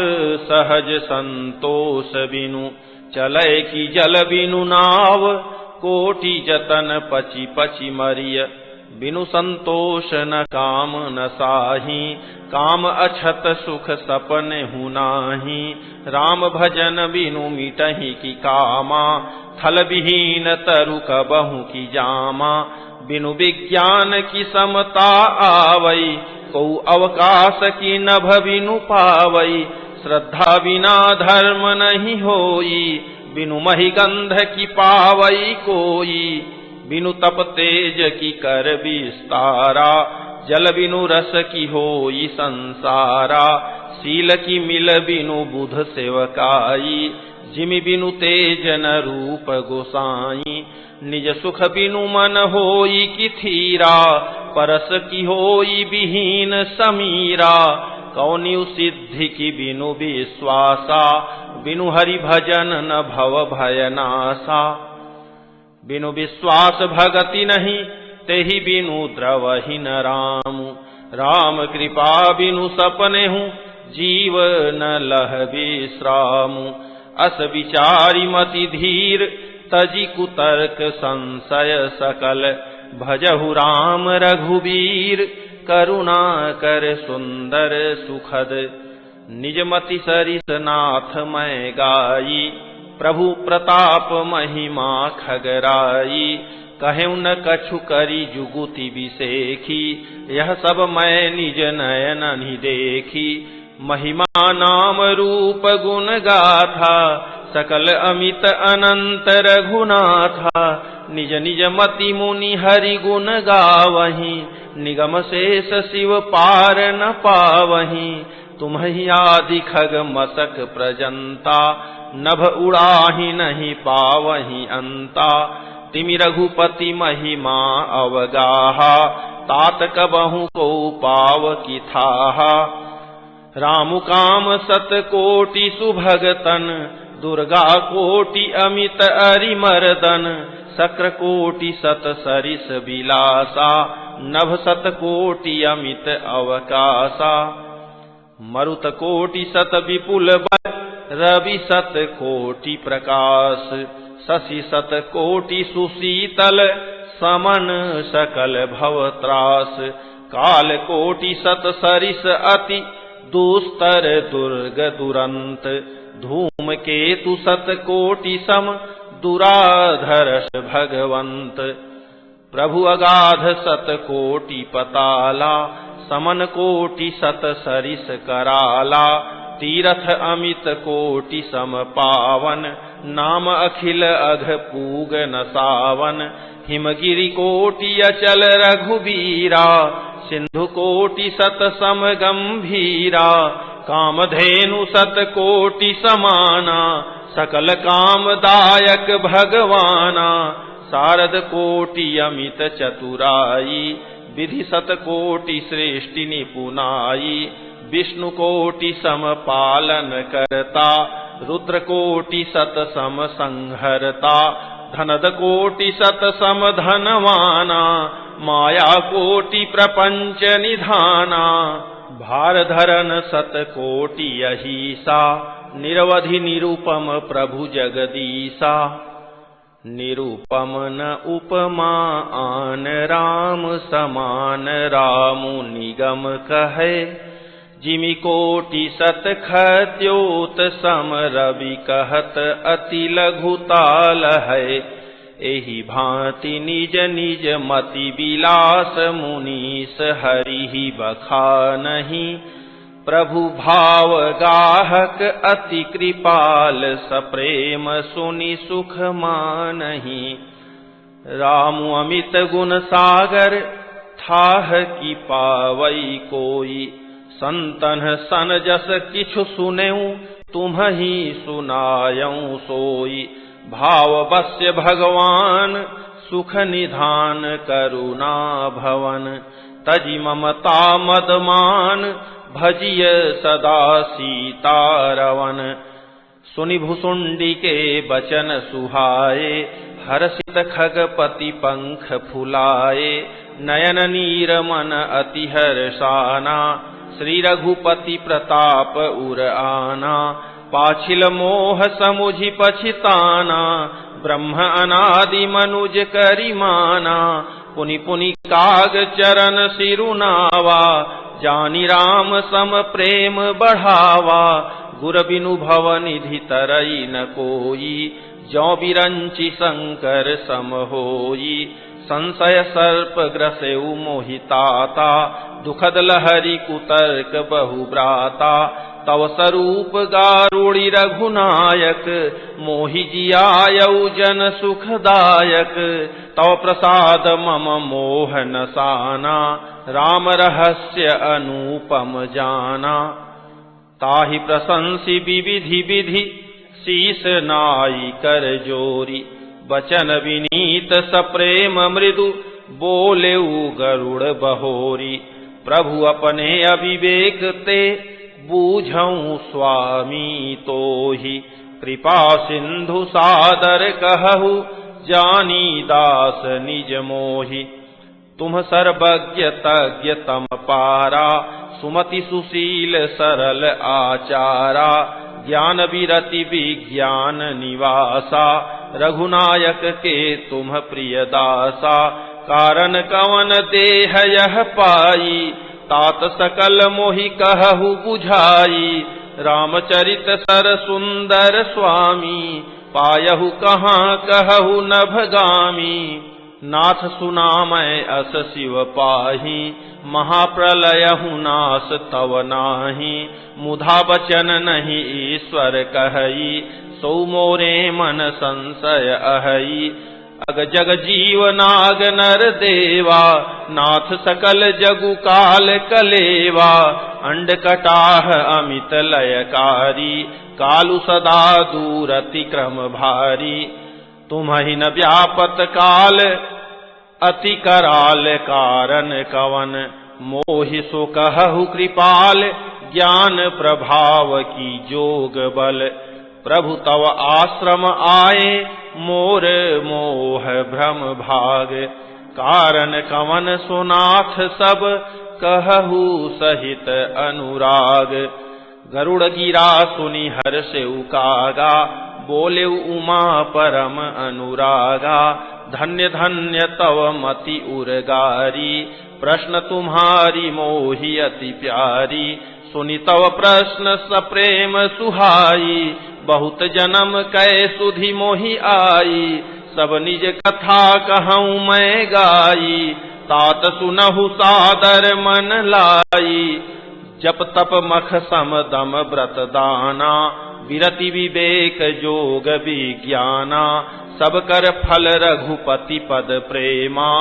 सहज संतोष बिनु। चलै की जल बिनु नाव, कोटि जतन पचि पचि मरिय। बिनु संतोष न काम न साही, काम अछत सुख सपने हु नाही। राम भजन बिनु मिटहि की कामा, थल विहीन तरु कबहु की जामा। बिनु विज्ञान की समता आवई, को अवकाश की नभ बिनु पावई। श्रद्धा बिना धर्म नहीं होई, बिनु मही गंध की पावई कोई। बिनु तप तेज की कर विस्तारा, जल बिनु रस की होई संसारा। शील की मिल बिनु बुध सेवकाई, जिमि बिनु तेज न रूप गोसाई। निज सुख बिनु मन होई की थीरा, परस की होई विहीन समीरा। कौनिउ सिद्धि की बिनु विश्वासा, बिनु हरि भजन न भव भय नासा। बिनु विश्वास भगति नहीं, तेहि बिनु द्रवहि न रामु। राम कृपा बिनु सपने हूँ, जीव न लह विश्रामु। अस विचारी मति धीर, तजि कुतर्क संशय सकल। भजहु राम रघुबीर, करुणा कर सुंदर सुखद। निज मति सरिस नाथ मैं गाई, प्रभु प्रताप महिमा खगराई। कहेउ न कछु करी जुगुति विसेखी, यह सब मैं निज नयन ही देखी। महिमा नाम रूप गुण गाथा, सकल अमित अनंत रघुनाथा। निज निज मति मुनि हरि गुण गावहीं, निगम शेष शिव पार न पावहीं। तुम्हि आदि खग मसक प्रजंता, नभ उड़ाहि नहीं पावहीं अंता। तिमि रघुपति महिमा अवगाहा, तात कबहु को पाव की थाहा। राम काम सत कोटि सुभगतन, दुर्गा कोटि अमित अरिमर्दन। शक्र कोटि सत सरिस विलासा, नभ सत कोटि अमित अवकाशा। मरुत कोटि सत विपुल बल, रवि सत कोटि प्रकाश। शशि सत कोटि सुशीतल, समन सकल भवत्रास। काल कोटि सत सरिस अति, दुस्तर दुर्ग दुरंत। धूम केतु सत कोटि सम, दुराधर्ष भगवंत। प्रभु अगाध सत कोटि पताला, समन कोटि सत सरिस कराला। तीरथ अमित कोटि सम पावन, नाम अखिल अघ पूग न सावन। हिमगिरि कोटि अचल रघुबीरा, सिंधु कोटि सत सम गंभीरा। कामधेनु सत कोटि समाना, सकल कामदायक भगवाना। शारद कोटि अमित चतुराई, विधि सत कोटि सृष्टि निपुनाई। विष्णु कोटि सम पालन करता, रुद्र कोटि सत सम संहरता। धनद कोटि सत सम धनवाना, माया कोटि प्रपंच निधाना। भार धरन सत कोटि अहिसा, निरवधि निरुपम प्रभु जगदीसा। निरुपम न उपमा आन, राम समान रामु निगम कहे। जिमि कोटि सत खद्योत सम, रवि कहत अति लघुताल है। एहि भांति निज निज मति विलास, मुनीस हरि बखानहि। प्रभु भाव गाहक अति कृपाल, सप्रेम सुनि सुख मानहि। रामु अमित गुण सागर, थाह की पावई कोई। संतन सन जस किछु सुनेऊ, तुम्हि सुनायऊ सोई। भाव बस्य भगवान, सुख निधान करुणा भवन। तजि ममता मदमान भजिय सदा सीतारवन। सुनि भुसुंडी के बचन सुहाए हर्षित खगपति पंख फुलाए। नयन नीर मन अति हर्षाना श्री रघुपति प्रताप उर आना। पाछिल मोह समुझि पछिताना ब्रह्म अनादि मनुज करिमाना। पुनि पुनि काग चरण सिरुनावा जानि राम सम प्रेम बढ़ावा। गुर बिनु भव निधि तरई न कोई जौ बिरंचि शंकर सम होई। संशय सर्प ग्रसेउ मोहिताता दुखद लहरी कुतर्क बहुब्राता। तव स्वरूप गारुड़ि रघुनायक मोहि जियायउ जन सुखदायक। तव प्रसाद मम मोह नसाना राम रहस्य अनुपम जाना। ताहि प्रशंसी विविधि विधि शीस नाई कर जोरी। बचन विनीत सप्रेम मृदु बोलेउ गरुड़ बहोरी। प्रभु अपने अविवेक ते बूझऊं स्वामी तोहि। कृपा सिंधु सादर कहु जानी दास निज मोहि। तुम सर्वज्ञ तज्ञ तम पारा सुमति सुशील सरल आचारा। ज्ञान विरति विज्ञान निवासा रघुनायक के तुम प्रिय दासा। कारण कवन देह यह पाई तात सकल मोहि कहु बुझाई। रामचरित सर सुंदर स्वामी पायहु कहाँ कहु नभगामी। नाथ सुनामय अस शिव पाही महाप्रलयहु नाश तव नाही। मुधा बचन नहीं ईश्वर कहई सो मोरे मन संशय अहई। अग जग जीव नाग नर देवा नाथ सकल जगु काल कलेवा। अंड कटाह अमित लयकारी कालु सदा दूर अति क्रम भारी। तुम्हि न व्यापत काल अति कराल कारण कवन। मोहि सो कहु कृपाल ज्ञान प्रभाव की जोग बल। प्रभु तव आश्रम आए मोर मोह भ्रम भाग। कारण कवन सुनाथ सब कहु सहित अनुराग। गरुड़ गिरा सुनि हर्षे उकागा बोले उमा परम अनुरागा। धन्य धन्य तव मति उर्गारी प्रश्न तुम्हारी मोहि अति प्यारी। सुनि तव प्रश्न सप्रेम सुहाई बहुत जन्म कै सुधि मोहि आई। सब निज कथा कहूँ मैं गाई तात सुनहु सादर मन लाई। जप तप मख सम दम व्रत दाना विरति विवेक जोग विज्ञाना। सब कर फल रघुपति पद प्रेमा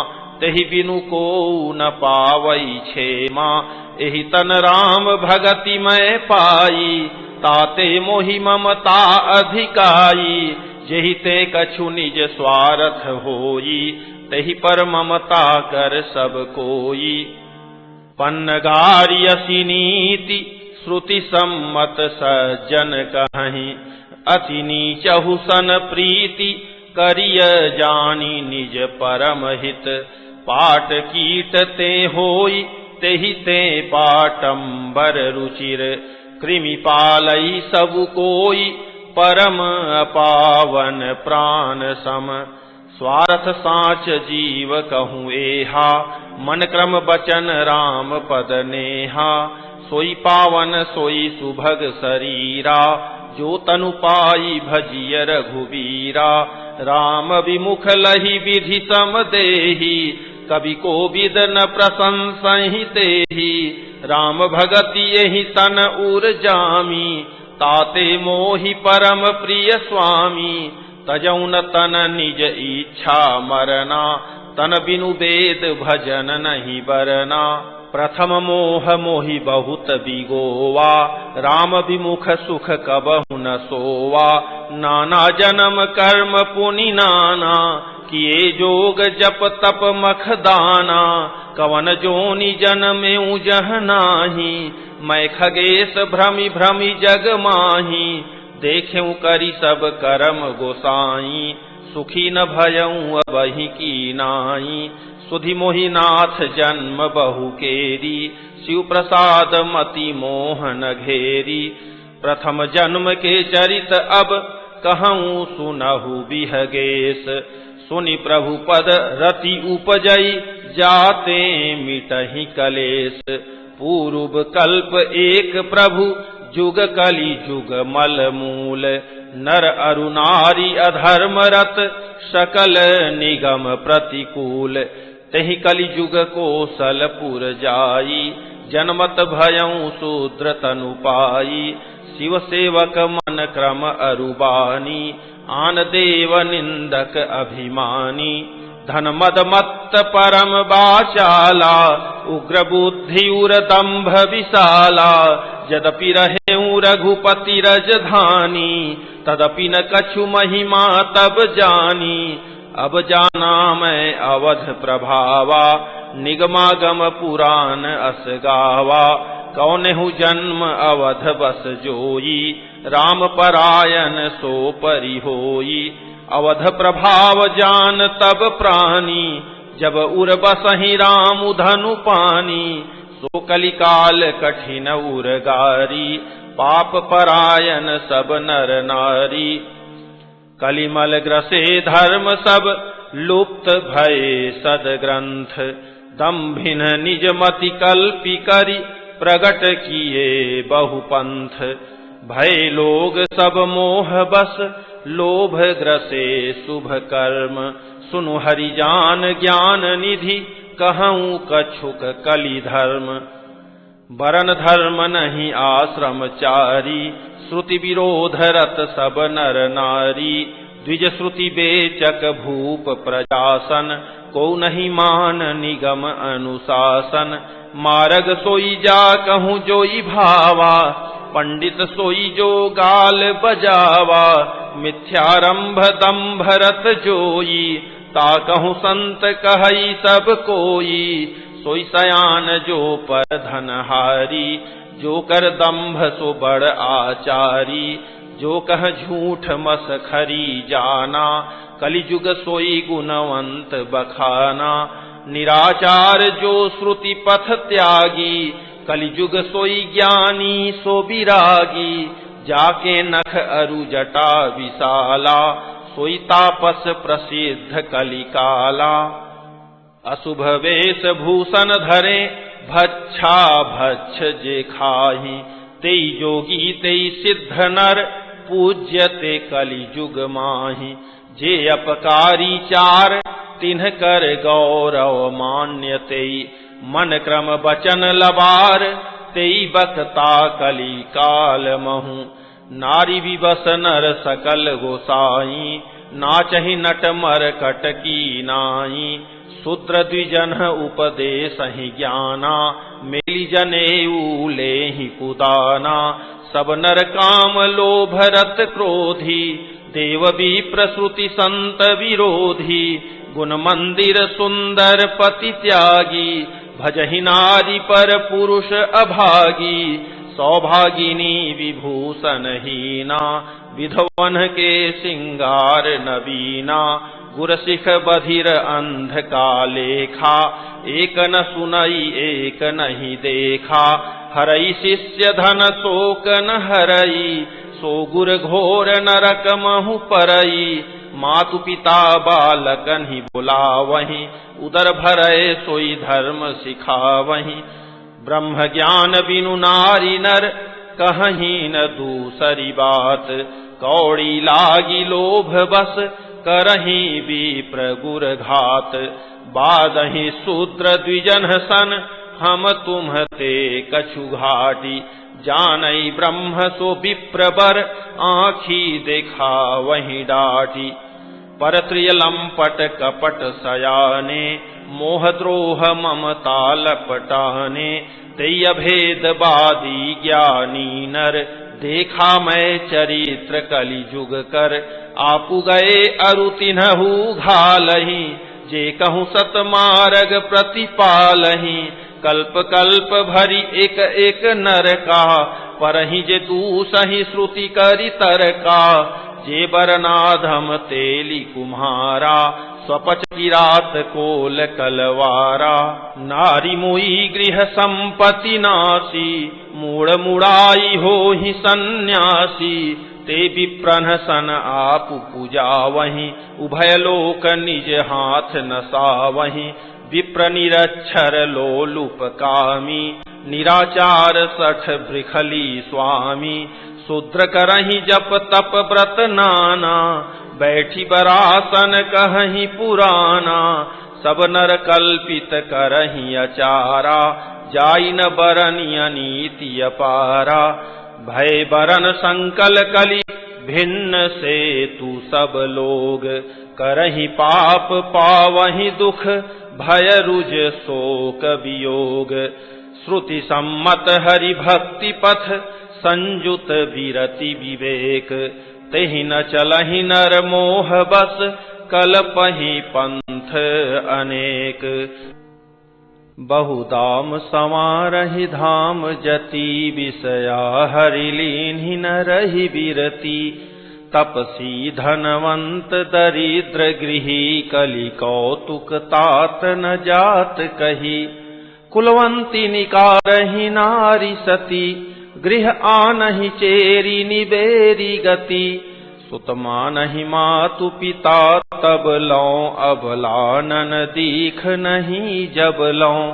तेहि बिनु को न पावई क्षेमा। एहि तन राम भगति मैं पाई ताते मोहि ममता अधिकाई। जेहि ते कछु निज स्वार्थ होई तेहि पर ममता कर सब कोई। पन्नगारि असी नीति श्रुति सम्मत सज्जन कहीं। अति नीचहु सन प्रीति करिय जानी निज परम हित। पाट कीट ते होई तेहि ते पाटंबर रुचिर। कृमि पालई सब कोई परम अपावन प्राण सम। स्वार्थ साच जीव कहूँ एहा मन क्रम बचन राम पद नेहा। सोई पावन सोई सुभग शरीरा जो तनु पाई भजिय रघुवीरा। राम विमुख लहि विधि सम देहि कवि को विद न प्रशंसहि तेहि। राम भगति यहि तन उर जामी ताते मोहि परम प्रिय स्वामी। तजौ न तन निज इच्छा मरना तन बिनु वेद भजन नहीं बरना। प्रथम मोह मोहि बहुत बिगोवा राम विमुख सुख कबहु न सोवा। नाना जन्म कर्म पुनि नाना किए जोग जप तप मख दाना, कवन जोनि जनमेउ जह नाही। मैं खगेश भ्रमि भ्रमि जग माही, देखें करि सब करम गोसाई। सुखी न भयऊँ अबहि कीनाई, सुधि मोहि नाथ जन्म बहु केरी। शिव प्रसाद मति मोहन घेरी, प्रथम जन्म के चरित अब कहूँ सुनहु बिहगेश। सुनि प्रभु पद रति उपजई, जाते मिटहि कलेश। पूर्व कल्प एक प्रभु, जुग कलि जुग मल मूल। नर अरु नारी अधर्म रत, सकल निगम प्रतिकूल। तहि कलि जुग कोसलपुर जाई, जन्मत भयऊँ शूद्र तनु पाई। शिव सेवक मन क्रम अरुबानी, आन देव निंदक अभिमानी। धन मद मत्त परम बाचाला, उग्र बुद्धि उर दंभ विशाला। यद्यपि रहेऊ रघुपति रजधानी, तदपि न कछु महिमा तब जानी। अब जाना मैं अवध प्रभावा, निगमागम पुराण अस गावा। कौनहु जन्म अवध बस जोई, राम परायण सो परि होई। अवध प्रभाव जान तब प्राणी, जब उर बसहि राम धनु पानी। सो कलिकाल कठिन उरगारी, पाप परायण सब नर नारी। कलिमल ग्रसे धर्म सब, लुप्त भये सदग्रंथ। दम्भिन निज मति कल्पि करि, प्रगट किए बहुपंथ। भय लोग सब मोह बस, लोभ ग्रसे शुभ कर्म। सुनु हरि जान ज्ञान निधि, कहूँ कछुक कलि धर्म। वरन धर्म नहीं आश्रम चारी, श्रुति विरोध रत सब नर नारी। द्विज श्रुति बेचक भूप प्रजासन, को नहीं मान निगम अनुशासन। मार्ग सोई जा कहूँ जोई भावा, पंडित सोई जो गाल बजावा। मिथ्यारंभ दंभ रत जोई, ता कहूँ संत कहई सब कोई। सोई सयान जो पर धनहारी, जो कर दंभ सो बड़ आचारी। जो कह झूठ मसखरी जाना, कलिजुग सोई गुणवंत बखाना। निराचार जो श्रुति पथ त्यागी, कलिजुग सोई ज्ञानी सो विरागी। जाके नख अरु जटा विशाला, सोई तापस प्रसिद्ध कलिकाला। अशुभ वेश भूषण धरे, भच्छा भच्छ जे खाही। तेई जोगी तेई सिद्ध नर, पूज्यते कलिजुग माही। जे अपकारी चार, तिन्ह कर गौरव मान्य तेई। मन क्रम बचन लबार, तेई बकता कलि काल महु। नारी विवश नर सकल गोसाई, नाचहि नट मर कटकी नाई। शूद्र द्विजन उपदेश ही ज्ञाना, मेली जनेऊ लेहि कुदाना। सब नर काम लोभ रत क्रोधी, देव विप्र श्रुति संत विरोधी। गुण मंदिर सुंदर पति त्यागी, भजहि नारी पर पुरुष अभागी। सौभागिनी विभूषण हीना, विधवन के सिंगार नवीना। गुरसिख बधिर अंध का लेखा, एक न सुनई एक नहीं देखा। हरई शिष्य धन शोक न हरई, सो गुर घोर नरक महु परई। मातु पिता बालकन ही बुलावहीं, उदर भरय सोई धर्म सिखावहीं। ब्रह्म ज्ञान बिनु नारी नर, कहीं न दूसरी बात। कौड़ी लागी लोभ बस, करहीं विप्र गुर घात। बादहि शूद्र द्विजन सन, हम तुम ते कछु घाटी। जानई ब्रह्म सो विप्र बर, आँखी देखा वहीं डाटी। परत्रिय लंपट कपट सयाने, मोह द्रोह ममता लपटाने। तेय भेदवादी ज्ञानी नर, देखा मैं चरित्र कलिजुग कर। आपु गए अरु तिन्हु घालहि, जे कहूँ सत मार्ग प्रतिपालहि। कल्प कल्प भरी एक एक नर का, परहि जे दूसहि श्रुति करि तरका। जे बरनाधम तेली कुम्हारा, स्वपच किरात कोल कलवारा। नारी मुई गृह संपत्ति नासी, मूढ़ मुड़ाई होहि सन्यासी। ते विप्रन सन आपु पूजावहि, उभय लोक निज हाथ नसावहि। विप्र निरक्षर लोलुपकामी, निराचार सठ बृखली स्वामी। शूद्र करहि जप तप व्रत नाना, बैठी बरासन कहहि पुराना। सब नर कल्पित करहि अचारा, जाई न बरनि अनीति अपारा। भय बरन संकल कलि भिन्न से तू सब लोग, करहि पाप पावहि दुख भय रुज शोक वियोग। श्रुति सम्मत हरि भक्ति पथ, संजुत विरति विवेक। तेहि न चलहि नर मोह बस, कल्पहि पंथ अनेक। बहुदाम संवारहि धाम जति, विषया हरि लीन्हि न रहि विरति। तपसी धनवंत दरिद्र गृही, कलि कौतुक तात न जात कही। कुलवंती निकारहि नारी सती, गृह आनहि चेरी निबेरी गति। सुत मानहि मातु पिता तब लौं, अबलानन दीख नहीं जब लौं।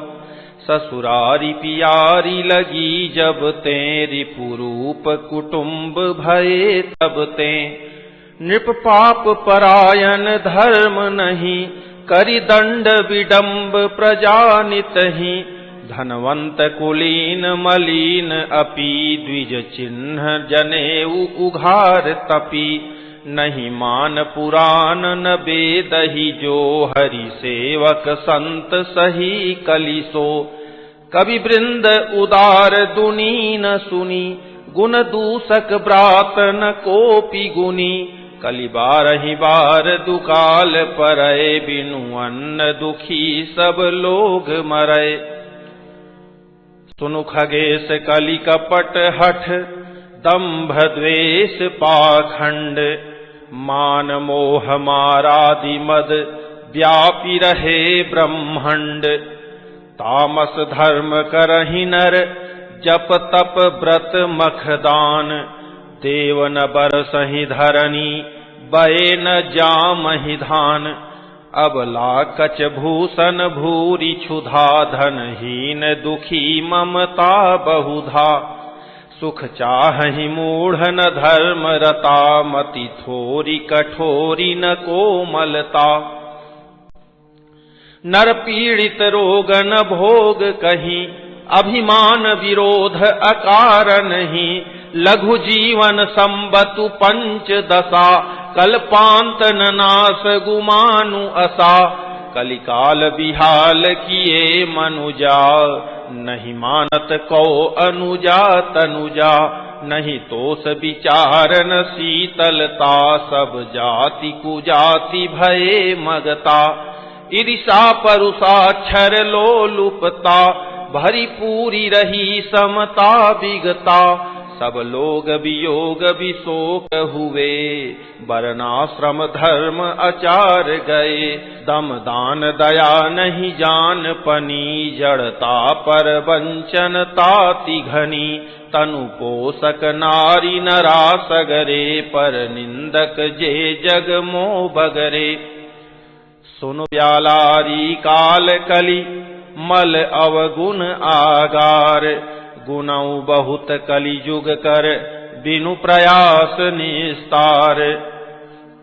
ससुरारी पियारी लगी जब तें, रिपुरूप कुटुम्ब भये तब तें। नृप पाप परायण धर्म नहीं, करि दंड विडम्ब प्रजा नितहि। धनवंत कुलीन मलीन अपि, द्विज चिन्ह जनेऊ उघार तपि। नहीं मान पुराण न बेदहि, जो हरि सेवक संत सही कलिसो। कवि वृंद उदार दुनी न सुनी, गुण दूसक ब्रात न कोपि गुनी। कलि बारहि बार दुकाल परय, बिनु अन्न दुखी सब लोग मरय। सुनु खगेश कलि कपट हठ, दंभ द्वेष पाखंड। मान मोह मारादि मद, व्यापी रहे ब्रह्मंड। तामस धर्म करहि नर, जप तप व्रत मखदान। देव न बरसहि धरनी, बये न जामहि धान। अबला कच भूषण भूरि क्षुधा, धनहीन दुखी ममता बहुधा। सुख चाहहि मूढ़ न धर्म रता, मति थोरी कठोरी न कोमलता। नर पीड़ित रोग न भोग कहीं, अभिमान विरोध अकारण ही। लघु जीवन संबतु पंच दशा, कल्पांत न नाश गुमानु असा। कलिकाल बिहाल किए मनुजा, नहीं मानत को अनुजा तनुजा। नहीं तोष विचारन शीतलता, सब जाति कुजाति भये मगता। ईर्षा परुषा क्षर लोलुपता, भरी पूरी रही समता विगता। सब लोग वियोग विशोक हुए, वर्णाश्रम धर्म आचार गए। दम दान दया नहीं जान पनी, जड़ता पर वंचन ताति घनी। तनु पोषक नारी नरा सगरे, पर निंदक जे जग मोह बगरे। सुन व्यालारी काल कलि, मल अवगुण आगार। गुणौ बहुत कलि जुग कर, बिनु प्रयास निस्तार।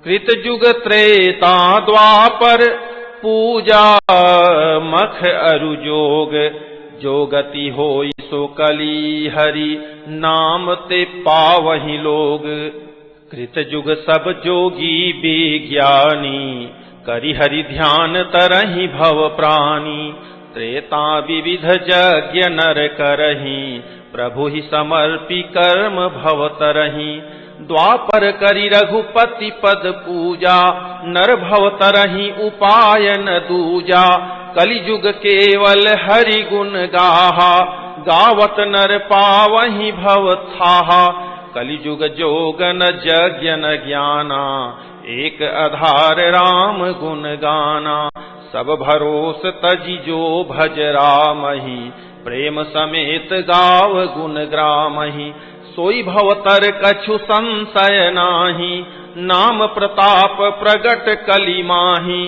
कृत जुग त्रेता द्वापर, पूजा मख अरु जोग। जो गति होई सो कलि हरि, नाम ते पावहि लोग। कृत जुग सब जोगी विज्ञानी, करि हरि ध्यान तरहि भव प्राणी। त्रेता विविध यज्ञ नर करहि, प्रभु ही समर्पी कर्म भव तरहि। द्वापर करी रघुपति पद पूजा, नर भव तरहि उपाय न दूजा। कलिजुग केवल हरि गुण गाहा, गावत नर पावहि भव थाहा। कलिजुग जोगन यज्ञ न ज्ञाना, एक आधार राम गुण गाना। सब भरोस तजि जो भज रामहि, प्रेम समेत गाव गुण ग्रामहि। सोई भवतर कछु संशय नाही, नाम प्रताप प्रगट कलि माही।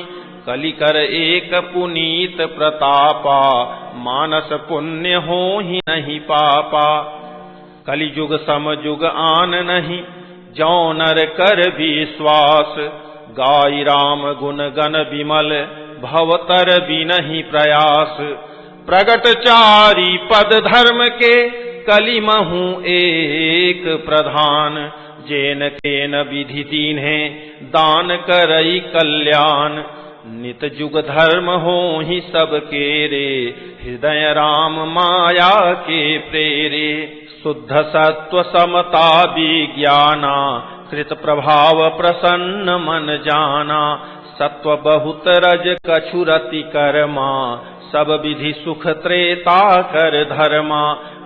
कलि कर एक पुनीत प्रतापा, मानस पुण्य होहि नहीं पापा। कलिजुग समजुग आन नहीं, जौ नर कर विश्वास। गाई राम गुण गण विमल, भवतर बिनहि प्रयास। प्रगट चारि पद धर्म के, कलिमहु एक प्रधान। जेन केन विधि दीन्हे, दान करई कल्याण। नित जुग धर्म होहि सब केरे, हृदय राम माया के प्रेरे। शुद्ध सत्व समता विज्ञाना, कृत प्रभाव प्रसन्न मन जाना। सत्व बहुत रज कछु रति कर्मा, सब विधि सुख त्रेता कर धर्मा।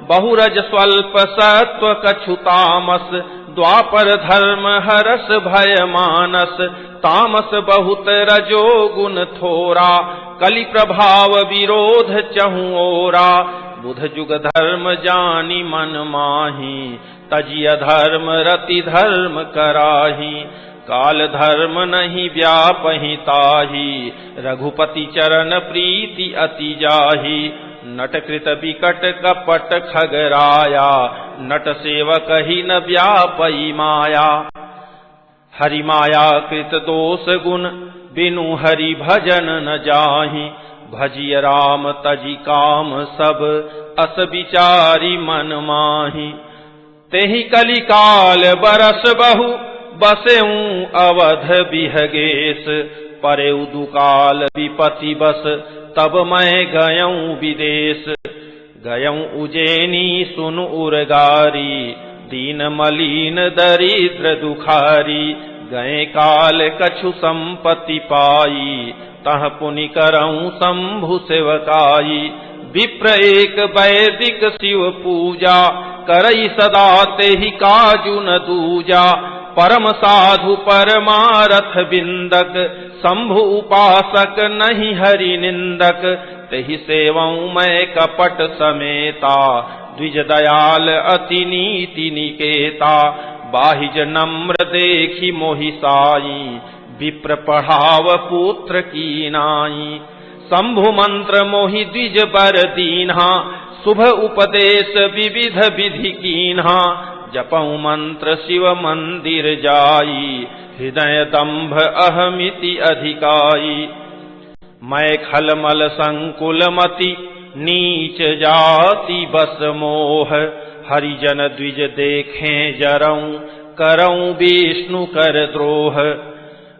बहुरज स्वल्प सत्व कछु तामस, द्वापर धर्म हरस भय मानस। तामस बहुत रजो गुण थोरा, कलि प्रभाव विरोध चहु ओरा। बुध जुग धर्म जानी मन माही, तजि अधर्म रति धर्म कराही। काल धर्म नहीं व्यापहि ताही, रघुपति चरण प्रीति अति जाही। नटकृत विकट कपट खगराया, नट सेवक ही न व्यापई माया। हरि माया कृत दोष गुण, बिनु हरि भजन न जाहि। भजिय राम तजि काम सब, अस विचारी मन माहि। तेहि कलि काल बरस बहु, बसेऊं अवध बिहगेश। परेउ दुकाल विपति बस, तब मैं गयऊं विदेश। गयऊं उज्जैनी सुन उरगारी, दीन मलीन दरिद्र दुखारी। गए काल कछु संपत्ति पाई, तह पुनि करऊं शंभु सेवकाई। विप्र एक वैदिक शिव पूजा, करई सदा तेहि काजु न दूजा। परम साधु परमारथ बिंदक, शंभु उपासक नहीं हरि निंदक। तेहि सेवऊं मैं कपट समेता, द्विज दयाल अति नीति निकेता। बाहिज नम्र देखी मोहि साई, विप्र पढ़ाव पुत्र की नाई। शंभु मंत्र मोहि द्विज बर दीन्हा, शुभ उपदेश विविध विधि कीन्हा। जपऊं मंत्र शिव मंदिर जाई, हृदय दंभ अहमिति अधिकाई। मैं खलमल संकुल मति, नीच जाति बस मोह। हरिजन द्विज देखें जरऊं, करऊं विष्णु कर द्रोह।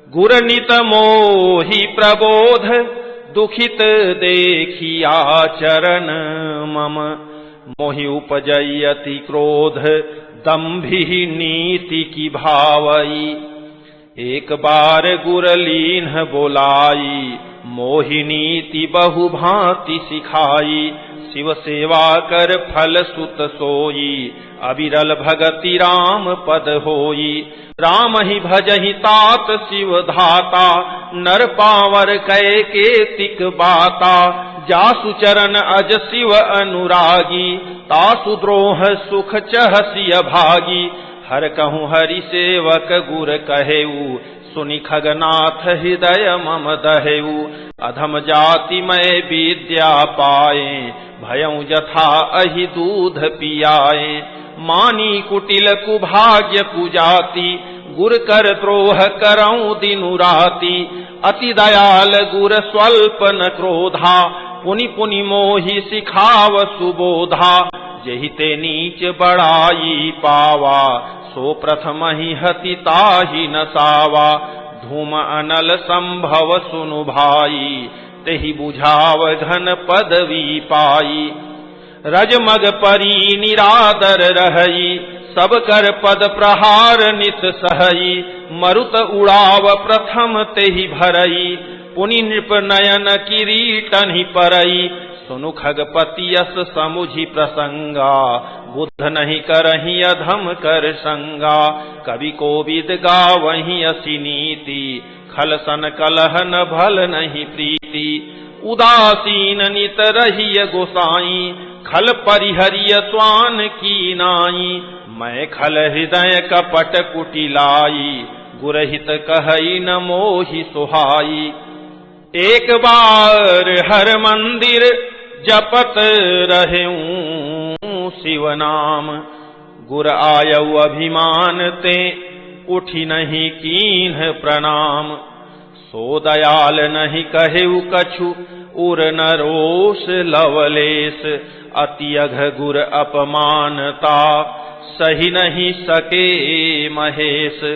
गुरनित मोहि प्रबोध, दुखित देखी आचरण मम। मोहि उपजई अति क्रोध, दंभि नीति की भावई। एक बार गुरलीन्ह बोलाई, मोहि नीति बहु भांति सिखाई। शिव सेवा कर फल सुत सोई, अविरल भगति राम पद होई। राम ही भजहि तात शिव धाता, नर पावर कै केतिक बाता। जासु चरण अज शिव अनुरागी, तासु द्रोह सुख चहसिय भागी। हर कहूँ हरि सेवक गुर कहेऊ, सुनि खगनाथ हृदय मम दहेऊ। अधम जाति मैं विद्या पाए, भयऊं जथा अहि दूध पियाए। मानी कुटिल कुभाग्य कुजाति, गुर कर द्रोह करऊं दिनु राति। अति दयाल गुर स्वल्प न क्रोधा, पुनि पुनि मोहि सिखाव सुबोधा। जेहि ते नीच बड़ाई पावा, सो प्रथम ही हति ताहि न सावा। धूम अनल संभव सुनु भाई, तेहि बुझाव घन पदवी पाई। रजमग परी निरादर रहई, सब कर पद प्रहार नित सहई, मरुत उड़ाव प्रथम तेहि भरई, पुनि नृप नयन किरीटनि परई, सुनु खगपति यस समुझि प्रसंगा, बुद्ध नहीं करहि अधम कर संगा, कवि कोविद गावहि असी नीति, खल सन कलह न भल नहीं प्रीति, उदासीन नित रहिय गोसाई, खल परिहरिय स्वान की नाई, मैं खल हृदय कपट कुटिलाई, गुरहित कहई न मोहि सुहाई, एक बार हर मंदिर जपत रहूं शिव नाम, गुर आयऊ अभिमान ते उठी नहीं कीन्ह प्रणाम, सो दयाल नहीं कहेउ कछु उर न रोष लवलेश, अति अघ गुर अपमानता सही नहीं सके महेश,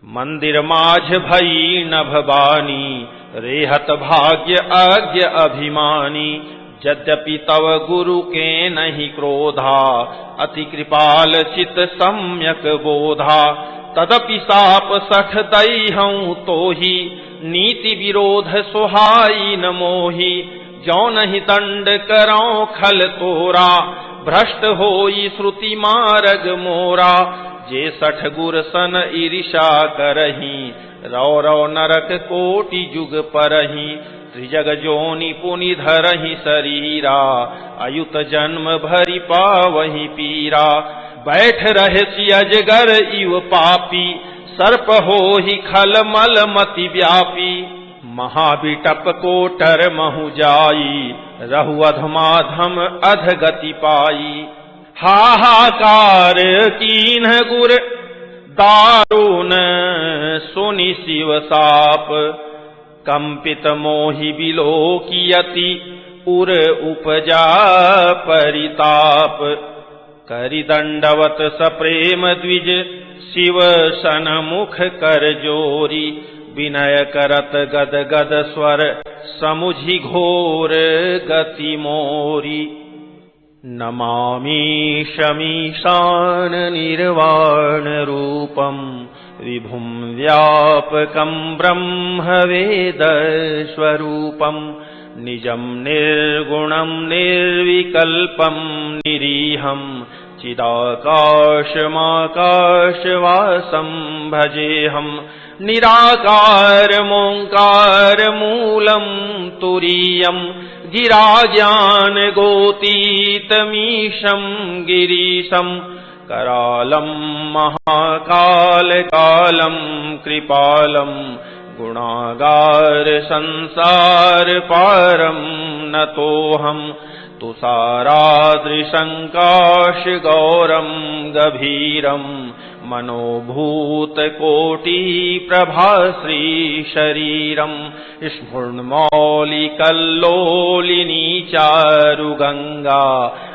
मंदिर माझ भई नभबानी, रेहत भाग्य अज्ञ अभिमानी, यद्यपि तव गुरु के नहीं क्रोधा, अति कृपाल चित सम्यक बोधा, तदपि साप सठ दई हूँ तोहि, नीति विरोध सोहाई न मोहि, जो नहीं दंड करौ खल तोरा, भ्रष्ट होई श्रुति मार्ग मोरा, जे सठ गुर सन ईर्षा करही, रौ रौ नरक कोटि जुग परही, त्रिजग जोनि पुनि धरहि शरीरा, अयुत जन्म भरि पावहि पीरा, बैठ रहसि अजगर इव पापी, सर्प होहि खल मल मति व्यापी, महाविटप कोटर महु जाई, रहु अधमाधम अधगति पाई, हाहाकार कीन्ह गुर दारुण सुनि शिव साप, कंपित मोहि बिलोकियति उर उपजा परिताप, करि दंडवत सप्रेम द्विज शिव सन्मुख कर जोरी, विनय करत गद गद स्वर समुझि घोर गति मोरी, नमामि शमीशान निर्वाण रूपम, विभुं व्यापकं ब्रह्म वेद स्वरूपम, निजं निर्गुणं निर्विकल्पं निरीहं, चिदाकाशमाकाशवासं भजेऽहं, निराकारमोङ्कार मूलं तुरीयं, गिराज्ञान गोतीतमीशं गिरीशं, करालं महाकाल कालं कृपालं, गुणागार संसार पारं नतोऽहं, तुषारादृशंकाश गौरं गभीरं, मनोभूत कोटि प्रभाश्री शरीरं, स्फुर्णमौलिकल्लोलिनी चारु गंगा,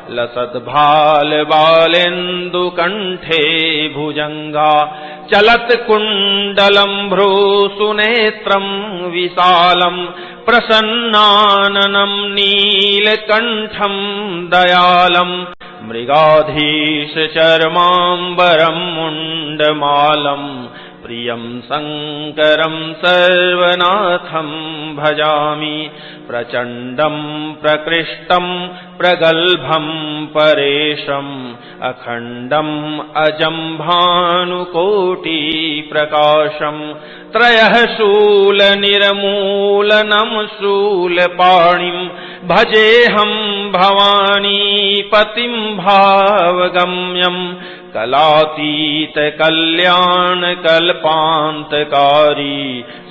लसद्भाल बालेन्दु कंठे भुजंगा, चलत कुंडलं भ्रूसुनेत्रं विशालं, प्रसन्नाननं नीलकंठं दयालं, मृगाधीश चर्माम्बरं मुण्डमालं, प्रियं शङ्करं सर्वनाथं भजामि, प्रचण्डं प्रकृष्टं प्रगल्भं परेशम्, अखण्डम् अजं भानुकोटिप्रकाशम्, त्रयः शूलनिर्मूलनं शूलपाणिं, भजेऽहं भवानीपतिं भावगम्यं, कलातीत कल्याण कल्पान्तकारी,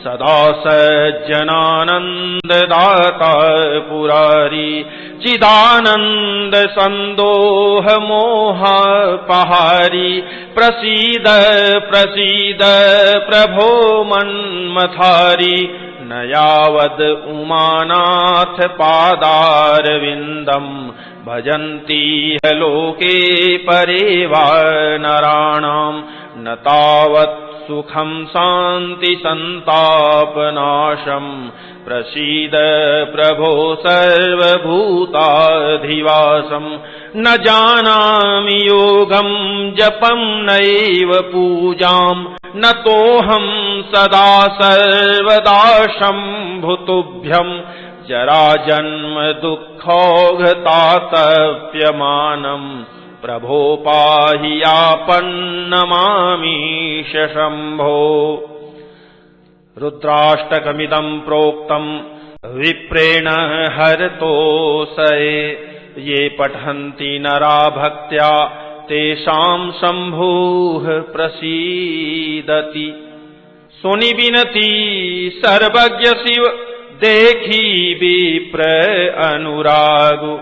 सदा सज्जनानंद दाता पुरारी, चिदानंद संदोह मोहापहारी, प्रसीद प्रसीद प्रभो मन्मथारी, न यावद् उमानाथ पादारविन्दम्, भजन्ति लोके परे वा नराणाम्, न तावत् सुखं शान्ति संतापनाशम्, प्रसीद प्रभो सर्वभूताधिवासम्, न जानामि योगं जपं नैव पूजां न तोऽहं सदा सर्वदा शम्भुतुभ्यं जराजन्म दुःखौघतातप्यमानम् प्रभो पाहि आपन्नमामीश शम्भो। रुद्राष्टकमिदं प्रोक्तम् विप्रेण हरतोऽसये ये पठन्ति नरा भक्त्या तेषां शम्भुः प्रसीदति। सुनि विनती सर्वज्ञ शिव देखी विप्र अनुरागु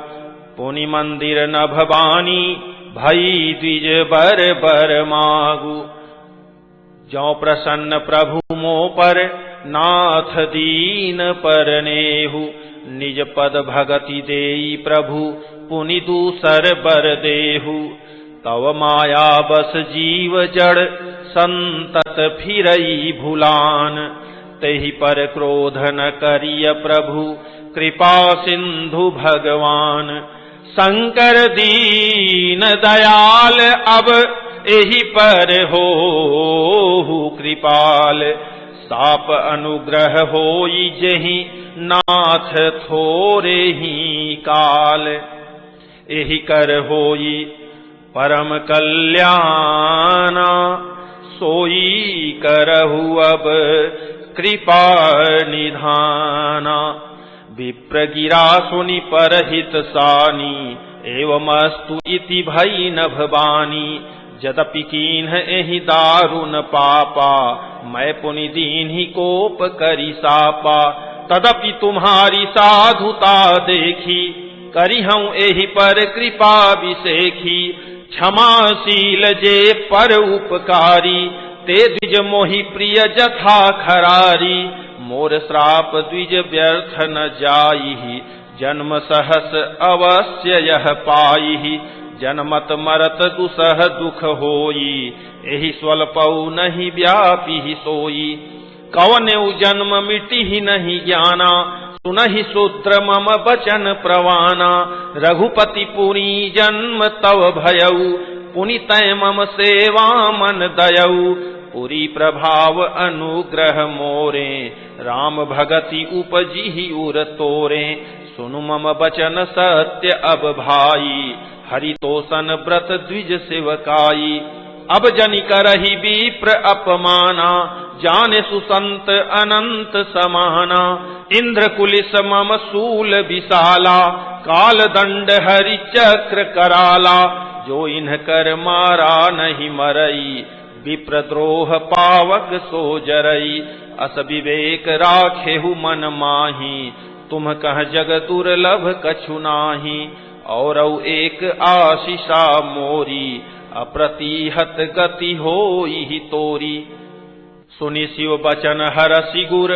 पुनि मंदिर न भवानी भई द्विज बर बर मागु। ज्यों प्रसन्न प्रभु मो पर नाथ दीन पर नेहु निज पद भगति देई प्रभु पुनि दूसर बर देहु। तव माया बस जीव जड़ संतत फिरई भुलान तेहि पर क्रोध न करिय प्रभु कृपा सिंधु भगवान। शंकर दीन दयाल अब एहि पर होहु कृपाल साप अनुग्रह होई जेहि नाथ थोरे ही काल। एहि कर होई परम कल्याणा सोई करहु अब कृपा निधाना। विप्र गिरा सुनि परहित सानी एवमस्तु इति भई न भवानी। यद्यपि कीन्ह एहि दारुन पापा मैं पुनि दीन्हि कोप करि सापा। तदपि तुम्हारी साधुता देखी करिहूं एहि पर कृपा विसेखी। क्षमाशील जे पर उपकारी ते द्विज मोहि प्रिय जथा खरारी। मोर श्राप द्विज व्यर्थ न जाइहि जन्म सहस अवश्य यह पाइहि। जन्मत मरत दुसह दुख होई एहि स्वल्पौ नहीं व्यापी सोई। कवनेउ जन्म मिटिहि नहीं ज्ञाना सुनहि शूद्र मम बचन प्रवाना। रघुपति पुनि जन्म तव भयऊ पुनि तै मम सेवा मन दयऊ। पुरी प्रभाव अनुग्रह मोरे राम भगति उपजिहि उर तोरे। सुनु मम बचन सत्य अब भाई हरितोषण व्रत द्विज सेवकाई। अब जनि करहि विप्र अपमाना जाने सुसंत अनंत समाना। इंद्र कुलिस मम सूल विशाला काल दंड हरि चक्र कराला। जो इन्ह कर मारा नहीं मरई विप्र द्रोह पावक सो जरई। अस विवेक राखेहु मन माही तुम कह जग दुर्लभ कछु नाही। और एक आशीषा मोरी अप्रतिहत गति होई तोरी। सुनि शिव बचन हरसि गुर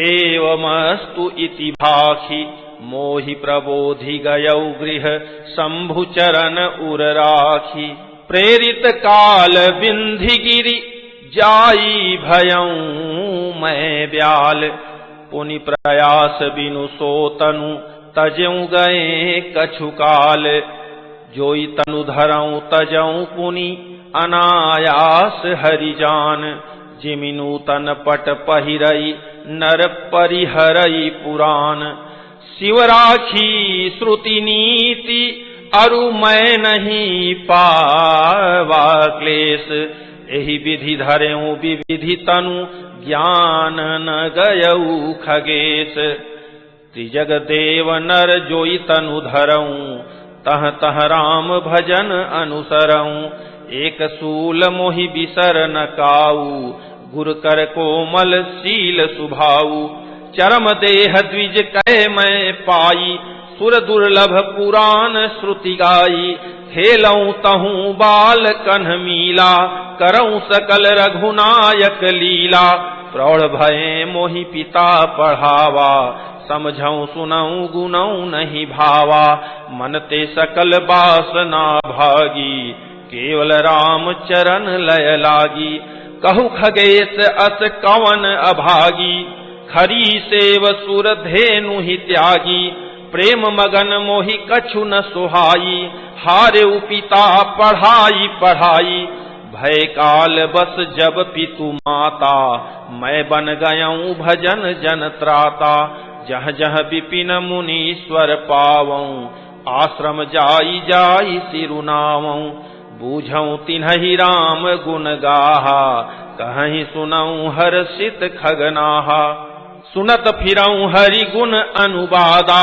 एवमस्तु इति भाखी। मोहि प्रबोधि गयौ गृह शंभु चरण उर राखी। प्रेरित काल विंधि गिरि जाई भयऊ मैं ब्याल। पुनि प्रयास बिनु सोतनु तजऊ गए कछु काल। जोई तनु धरऊ तजऊ पुनि अनायास हरि जान। जिमिनु तन पट पहिरई नर परिहरई पुराण। शिव राखी श्रुति नीति अरु मैं नहीं पावा क्लेश। एहि विधि धरेऊ विविधि तनु ज्ञान न गयऊ खगेश। त्रिजग देव नर जोई तनु धरऊं तह तह राम भजन अनुसरऊं। एक सूल मोहि बिसर न काऊ गुर कर कोमल शील सुभाऊ। चरम देह द्विज कै मैं पाई सुर दुर्लभ पुराण श्रुति गाई। खेलऊं तहूं बाल कन्ह मीला करऊं सकल रघुनायक लीला। प्रौढ़ भये मोहि पिता पढ़ावा समझऊं सुनऊं गुनऊं नहीं भावा। मन ते सकल बासना भागी केवल राम चरण लय लागी। कहु खगेश अस कवन अभागी खरी सेव सुर धेनु ही त्यागी। प्रेम मगन मोहि कछु न सुहाई, हारे पिता पढ़ाई पढ़ाई, भय काल बस जब पितु माता, मैं बन गयऊं भजन जन त्राता, जह जह विपिन मुनीश्वर पावऊं, आश्रम जाई जाई सिरुनावऊं, बूझऊं तिन्हि राम गुण गाहा, कहीं सुनऊं हर्षित खगनाहा, सुनत फिरऊं हरि गुण अनुवादा,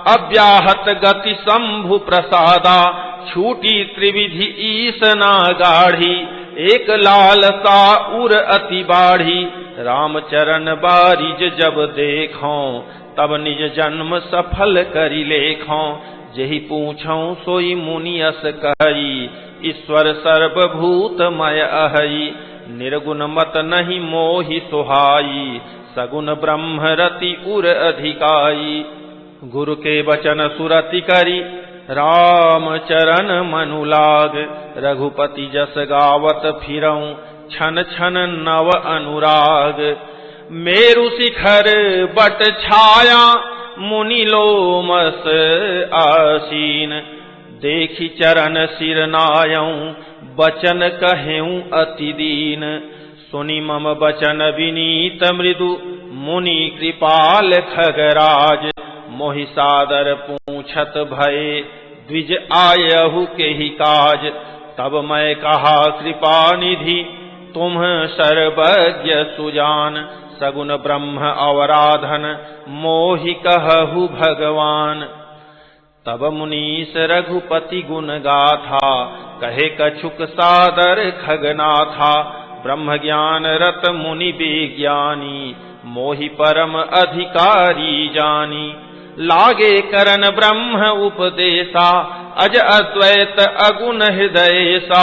अव्याहत गति शंभु प्रसादा, छूटी त्रिविधि ईसना गाढ़ी, एक लालसा उर अति बाढ़ी, रामचरण बारिज जब देखों, तब निज जन्म सफल करि लेखों, जेहि पूछऊं सोई मुनियस कही, ईश्वर सर्वभूतमय अहई, निर्गुण मत नहीं मोहि सुहाई, सगुण ब्रह्म रति उर अधिकाई, गुरु के वचन सुरति करी, राम चरण मनु लाग, रघुपति जस गावत फिरऊं, छन छन नव अनुराग, मेरु शिखर बट छाया, मुनि लोमस आसीन, देखी चरण सिर नायऊं, बचन कहेऊं अति दीन, सुनि मम बचन विनीत मृदु, मुनि कृपाल खगराज, मोहि सादर पूछत भये, द्विज आयहु के ही काज, तब मैं कहा कृपा निधि, तुम सर्वज्ञ सुजान, सगुण ब्रह्म अवराधन, मोहि कहु भगवान, तब मुनीस रघुपति गुण गाथा, कहे कछुक सादर खगनाथा, ब्रह्म ज्ञान रत मुनि विज्ञानी, मोहि परम अधिकारी जानी, लागे करन ब्रह्म उपदेशा, अज अद्वैत अगुण हृदयसा,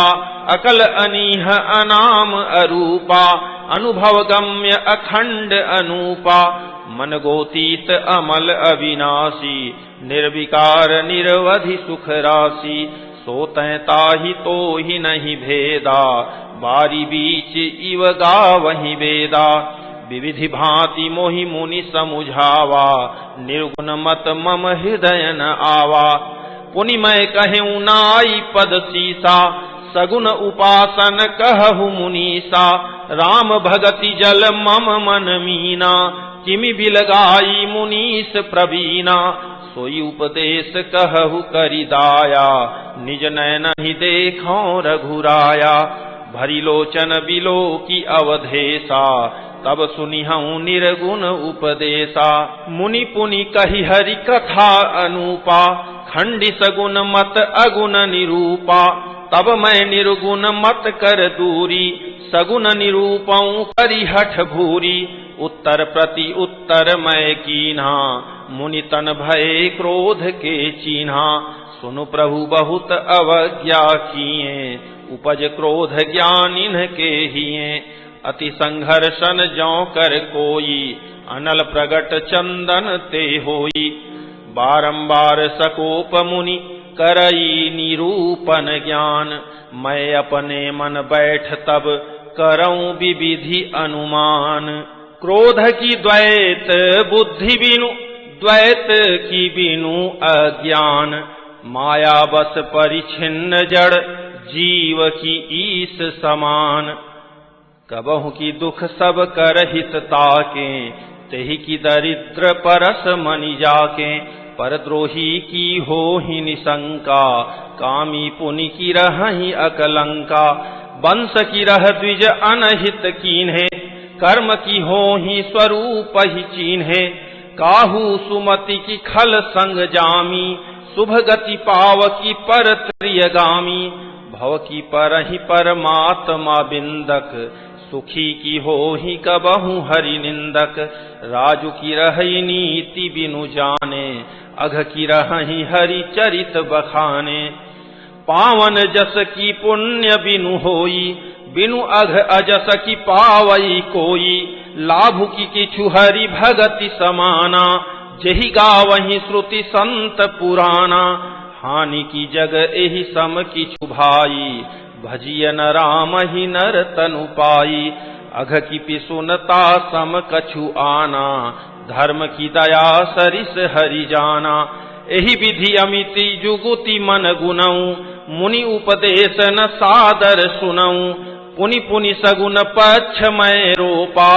अकल अनीह अनाम अरूपा, अनुभव गम्य अखंड अनूपा, मन गोतीत अमल अविनाशी, निर्विकार निरवधि सुख राशि, सोतैं ताहि तो ही नहीं भेदा, बारी बीच इव गावहि वेदा, विविधि भांति मोहि मुनि समुझावा, निर्गुण मत मम हृदय न आवा, पुनि मैं कहूँ नाई पद सीसा, सगुण उपासन कहु मुनीसा, राम भगति जल मम मन मीना, किमि बिलगाई मुनीस प्रवीणा, सोई उपदेश कहु करि दाया, निज नयन ही देखो रघुराया, भरी लोचन बिलो की अवधेशा, तब सुनिहऊं निर्गुण उपदेशा, मुनि पुनि कहि हरि कथा अनूपा, खंडी सगुण मत अगुण निरूपा, तब मैं निर्गुण मत कर दूरी, सगुण निरूपऊं करि हठ भूरी, उत्तर प्रति उत्तर मैं कीन्हा, मुनि तन भय क्रोध के चीन्हा, सुनु प्रभु बहुत अवज्ञा किए, उपज क्रोध ज्ञान इनके हिए, अति संघर्षण जौ कर कोई, अनल प्रगट चंदन ते होई, बारंबार सकोप मुनि करई निरूपन ज्ञान, मैं अपने मन बैठ तब करऊं विविधि अनुमान, क्रोध की द्वैत बुद्धि बिनु, द्वैत की बिनु अज्ञान, माया बस परिछिन्न जड़, जीव की ईस समान, कबहु की दुख सब कर हित ताके, तेहि की दरिद्र परस मनि जाके, परद्रोही की हो ही निशंका, कामी पुनि की रहहि अकलंका, वंश की रह द्विज अनहित कीन्हे, कर्म की हो ही स्वरूप ही चीन्हे, काहू सुमति की खल संग जामी, शुभ गति पाव की पर त्रियगामी, भव की पर ही परमात्मा बिंदक, सुखी की हो ही कबहु हरि निंदक, राजु की रही नीति बिनु जाने, अघ की रही हरि चरित बखाने, पावन जस की पुण्य बिनु होई, बिनु अघ अजस की पावई कोई, लाभु की किछु हरि भगति समाना, जेहि गावहि श्रुति संत पुराना, हानि की जग एहि सम किछु भाई, भजियन राम ही नर तनु पाई, अघ की पिसुनता सम कछु आना, धर्म की दया सरिस हरि जाना, एहि विधि अमिति जुगुति मन गुनऊ, मुनि उपदेश न सादर सुनऊ। पुनि पुनि सगुन पक्ष मैं रोपा,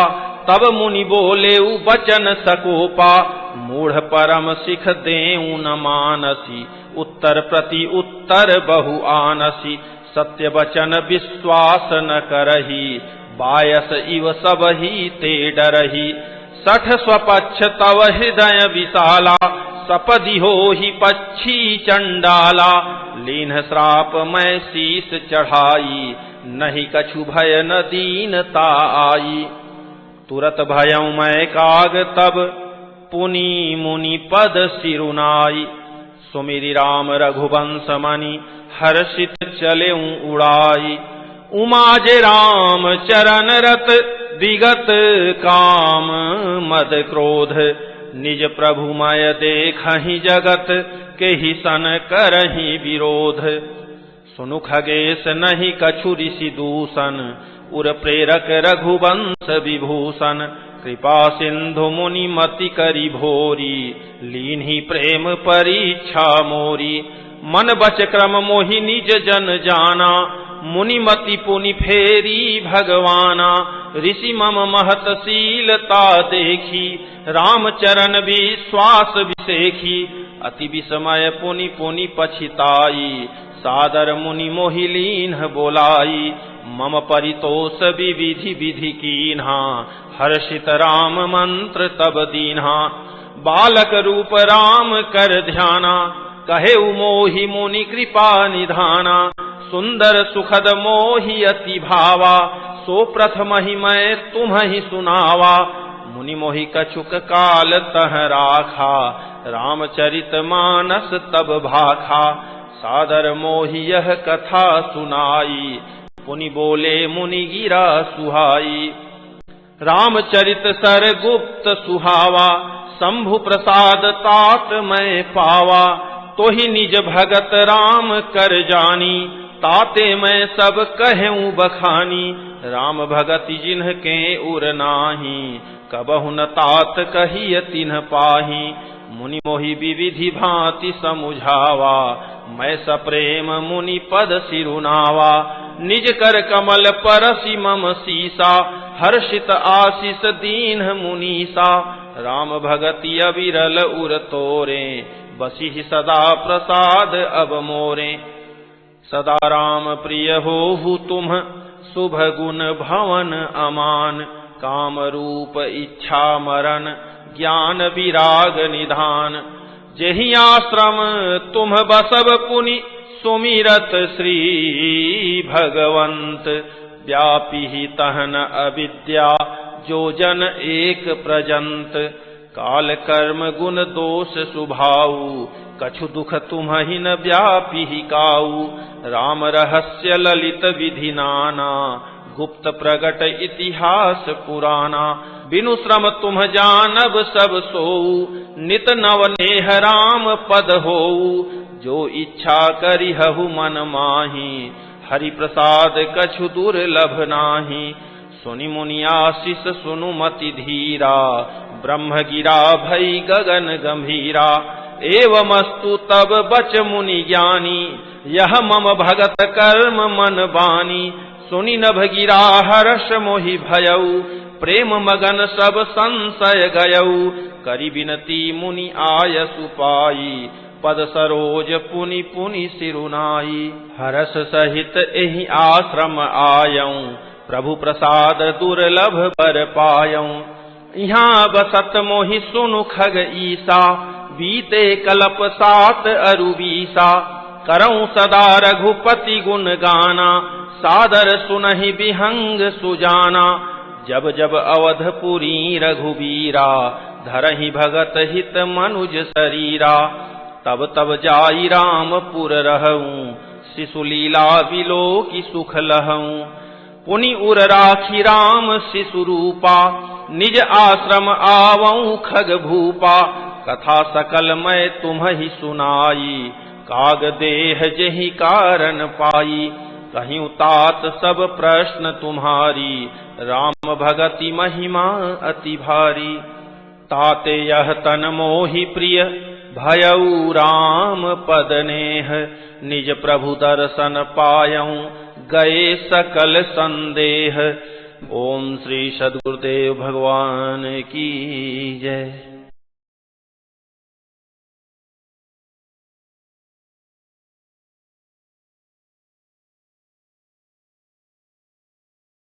तब मुनि बोले वचन सकोपा। मूढ़ परम सिख देऊ न मानसी, उत्तर प्रति उत्तर बहु आनसी। सत्य वचन विश्वास न करही, बायस इव सबही ते डरही। सठ स्वपक्ष तव हृदय विशाला, सपदि होहि पक्षी चंडाला। लीन्ह श्राप मैं शीस चढ़ाई, नहीं कछु भय न दीनता आई। तुरत भयं मैं काग तब, पुनि मुनि पद सिरुनाई। सुमिरि राम रघुवंश मनि, हर्षित चलेऊं उड़ाई। उमाजे राम चरण रत, विगत काम मद क्रोध। निज प्रभुमय देखहि जगत, केहि सन करहि विरोध। सुनु खगेश नहीं कछु ऋषि दूषण, उर प्रेरक रघुवंश विभूषण। कृपा सिंधु मुनि मति करि भोरी, लीन्हि प्रेम परीक्षा मोरी। मन बच क्रम मोहि निज जन जाना, मुनि मति पुनि फेरी भगवाना। ऋषि मम महत शीलता देखी, राम चरण विश्वास विसेखी। अति विस्मय पुनि पुनि पछिताई, सादर मुनि मोहि लीन्ह बोलाई। मम परितोष विविधि विधि कीन्हा, हर्षित राम मंत्र तब दीन्हा। बालक रूप राम कर ध्याना, कहे मोहि मुनि कृपा निधाना। सुंदर सुखद मोहि अति भावा, सो प्रथम ही मैं तुम्हि सुनावा। मुनि मोहि कछुक काल तह राखा, रामचरित मानस तब भाखा। सादर मोहि यह कथा सुनाई, पुनि बोले मुनि गिरा सुहाई। रामचरित सर गुप्त सुहावा, शंभु प्रसाद तात मैं पावा। तो ही निज भगत राम कर जानी, ताते मैं सब कहूँ बखानी। राम भगति जिन्ह के उर नाही, कबहु न तात कहिय तिन्ह पाही। मुनि मोहि विविधि भांति समुझावा, मैं सप्रेम मुनि पद सिरुनावा। निज कर कमल परसि मम सीसा, हर्षित आशीष दीन्ह मुनीसा। राम भगति अविरल उर तोरे, बसिहि सदा प्रसाद अब मोरे। सदा राम प्रिय होहु तुम, शुभ गुण भवन अमान। काम रूप इच्छा मरण, ज्ञान विराग निधान। जेहि आश्रम तुम बसब पुनि, सुमिरत श्री भगवंत। व्यापी ही तहन अविद्या, जो जन एक प्रजंत। काल कर्म गुण दोष सुभाऊ, कछु दुख तुम्हि न व्यापी ही काऊ। राम रहस्य ललित विधि नाना, गुप्त प्रगट इतिहास पुराना। बिनु श्रम तुम जानब सब सोऊ, नित नव नेह राम पद होऊ। जो इच्छा करिहु मन माही, हरि प्रसाद कछु दुर्लभ नाही। सुनि मुनि आशीष सुनु मति धीरा, ब्रह्म गिरा भई गगन गंभीरा। एवमस्तु तब बच मुनि ज्ञानी, यह मम भगत कर्म मन बानी। सुनि नभ गिरा हर्ष मोहि भयऊ, प्रेम मगन सब संशय गयऊ। करि विनती मुनि आयसु पाई, पद सरोज पुनि पुनि सिरुनाई। हरस सहित एहि आश्रम आयऊं, प्रभु प्रसाद दुर्लभ बर पायऊं। यहाँ बसत मोहि सुनु खग ईसा, बीते कलप 7 अरु 20। करऊं सदा रघुपति गुण गाना, सादर सुनहि विहंग सुजाना। जब जब अवधपुरी रघुबीरा, धरहि भगत हित मनुज शरीरा। तब तब जाई रामपुर रहऊं, शिशुलीला विलोकि सुख लहऊं। पुनि उर राखी राम शिशु रूपा, निज आश्रम आवऊं खग भूपा। कथा सकल मैं तुम्हि सुनाई, काग देह जेहि कारण पाई। कहिं तात सब प्रश्न तुम्हारी, राम भगति महिमा अति भारी। ताते यह तन मोहि प्रिय, भयऊ राम पद नेह, निज प्रभु दर्शन पायऊं गए सकल संदेह। ओम श्री सद्गुरुदेव भगवान की जय।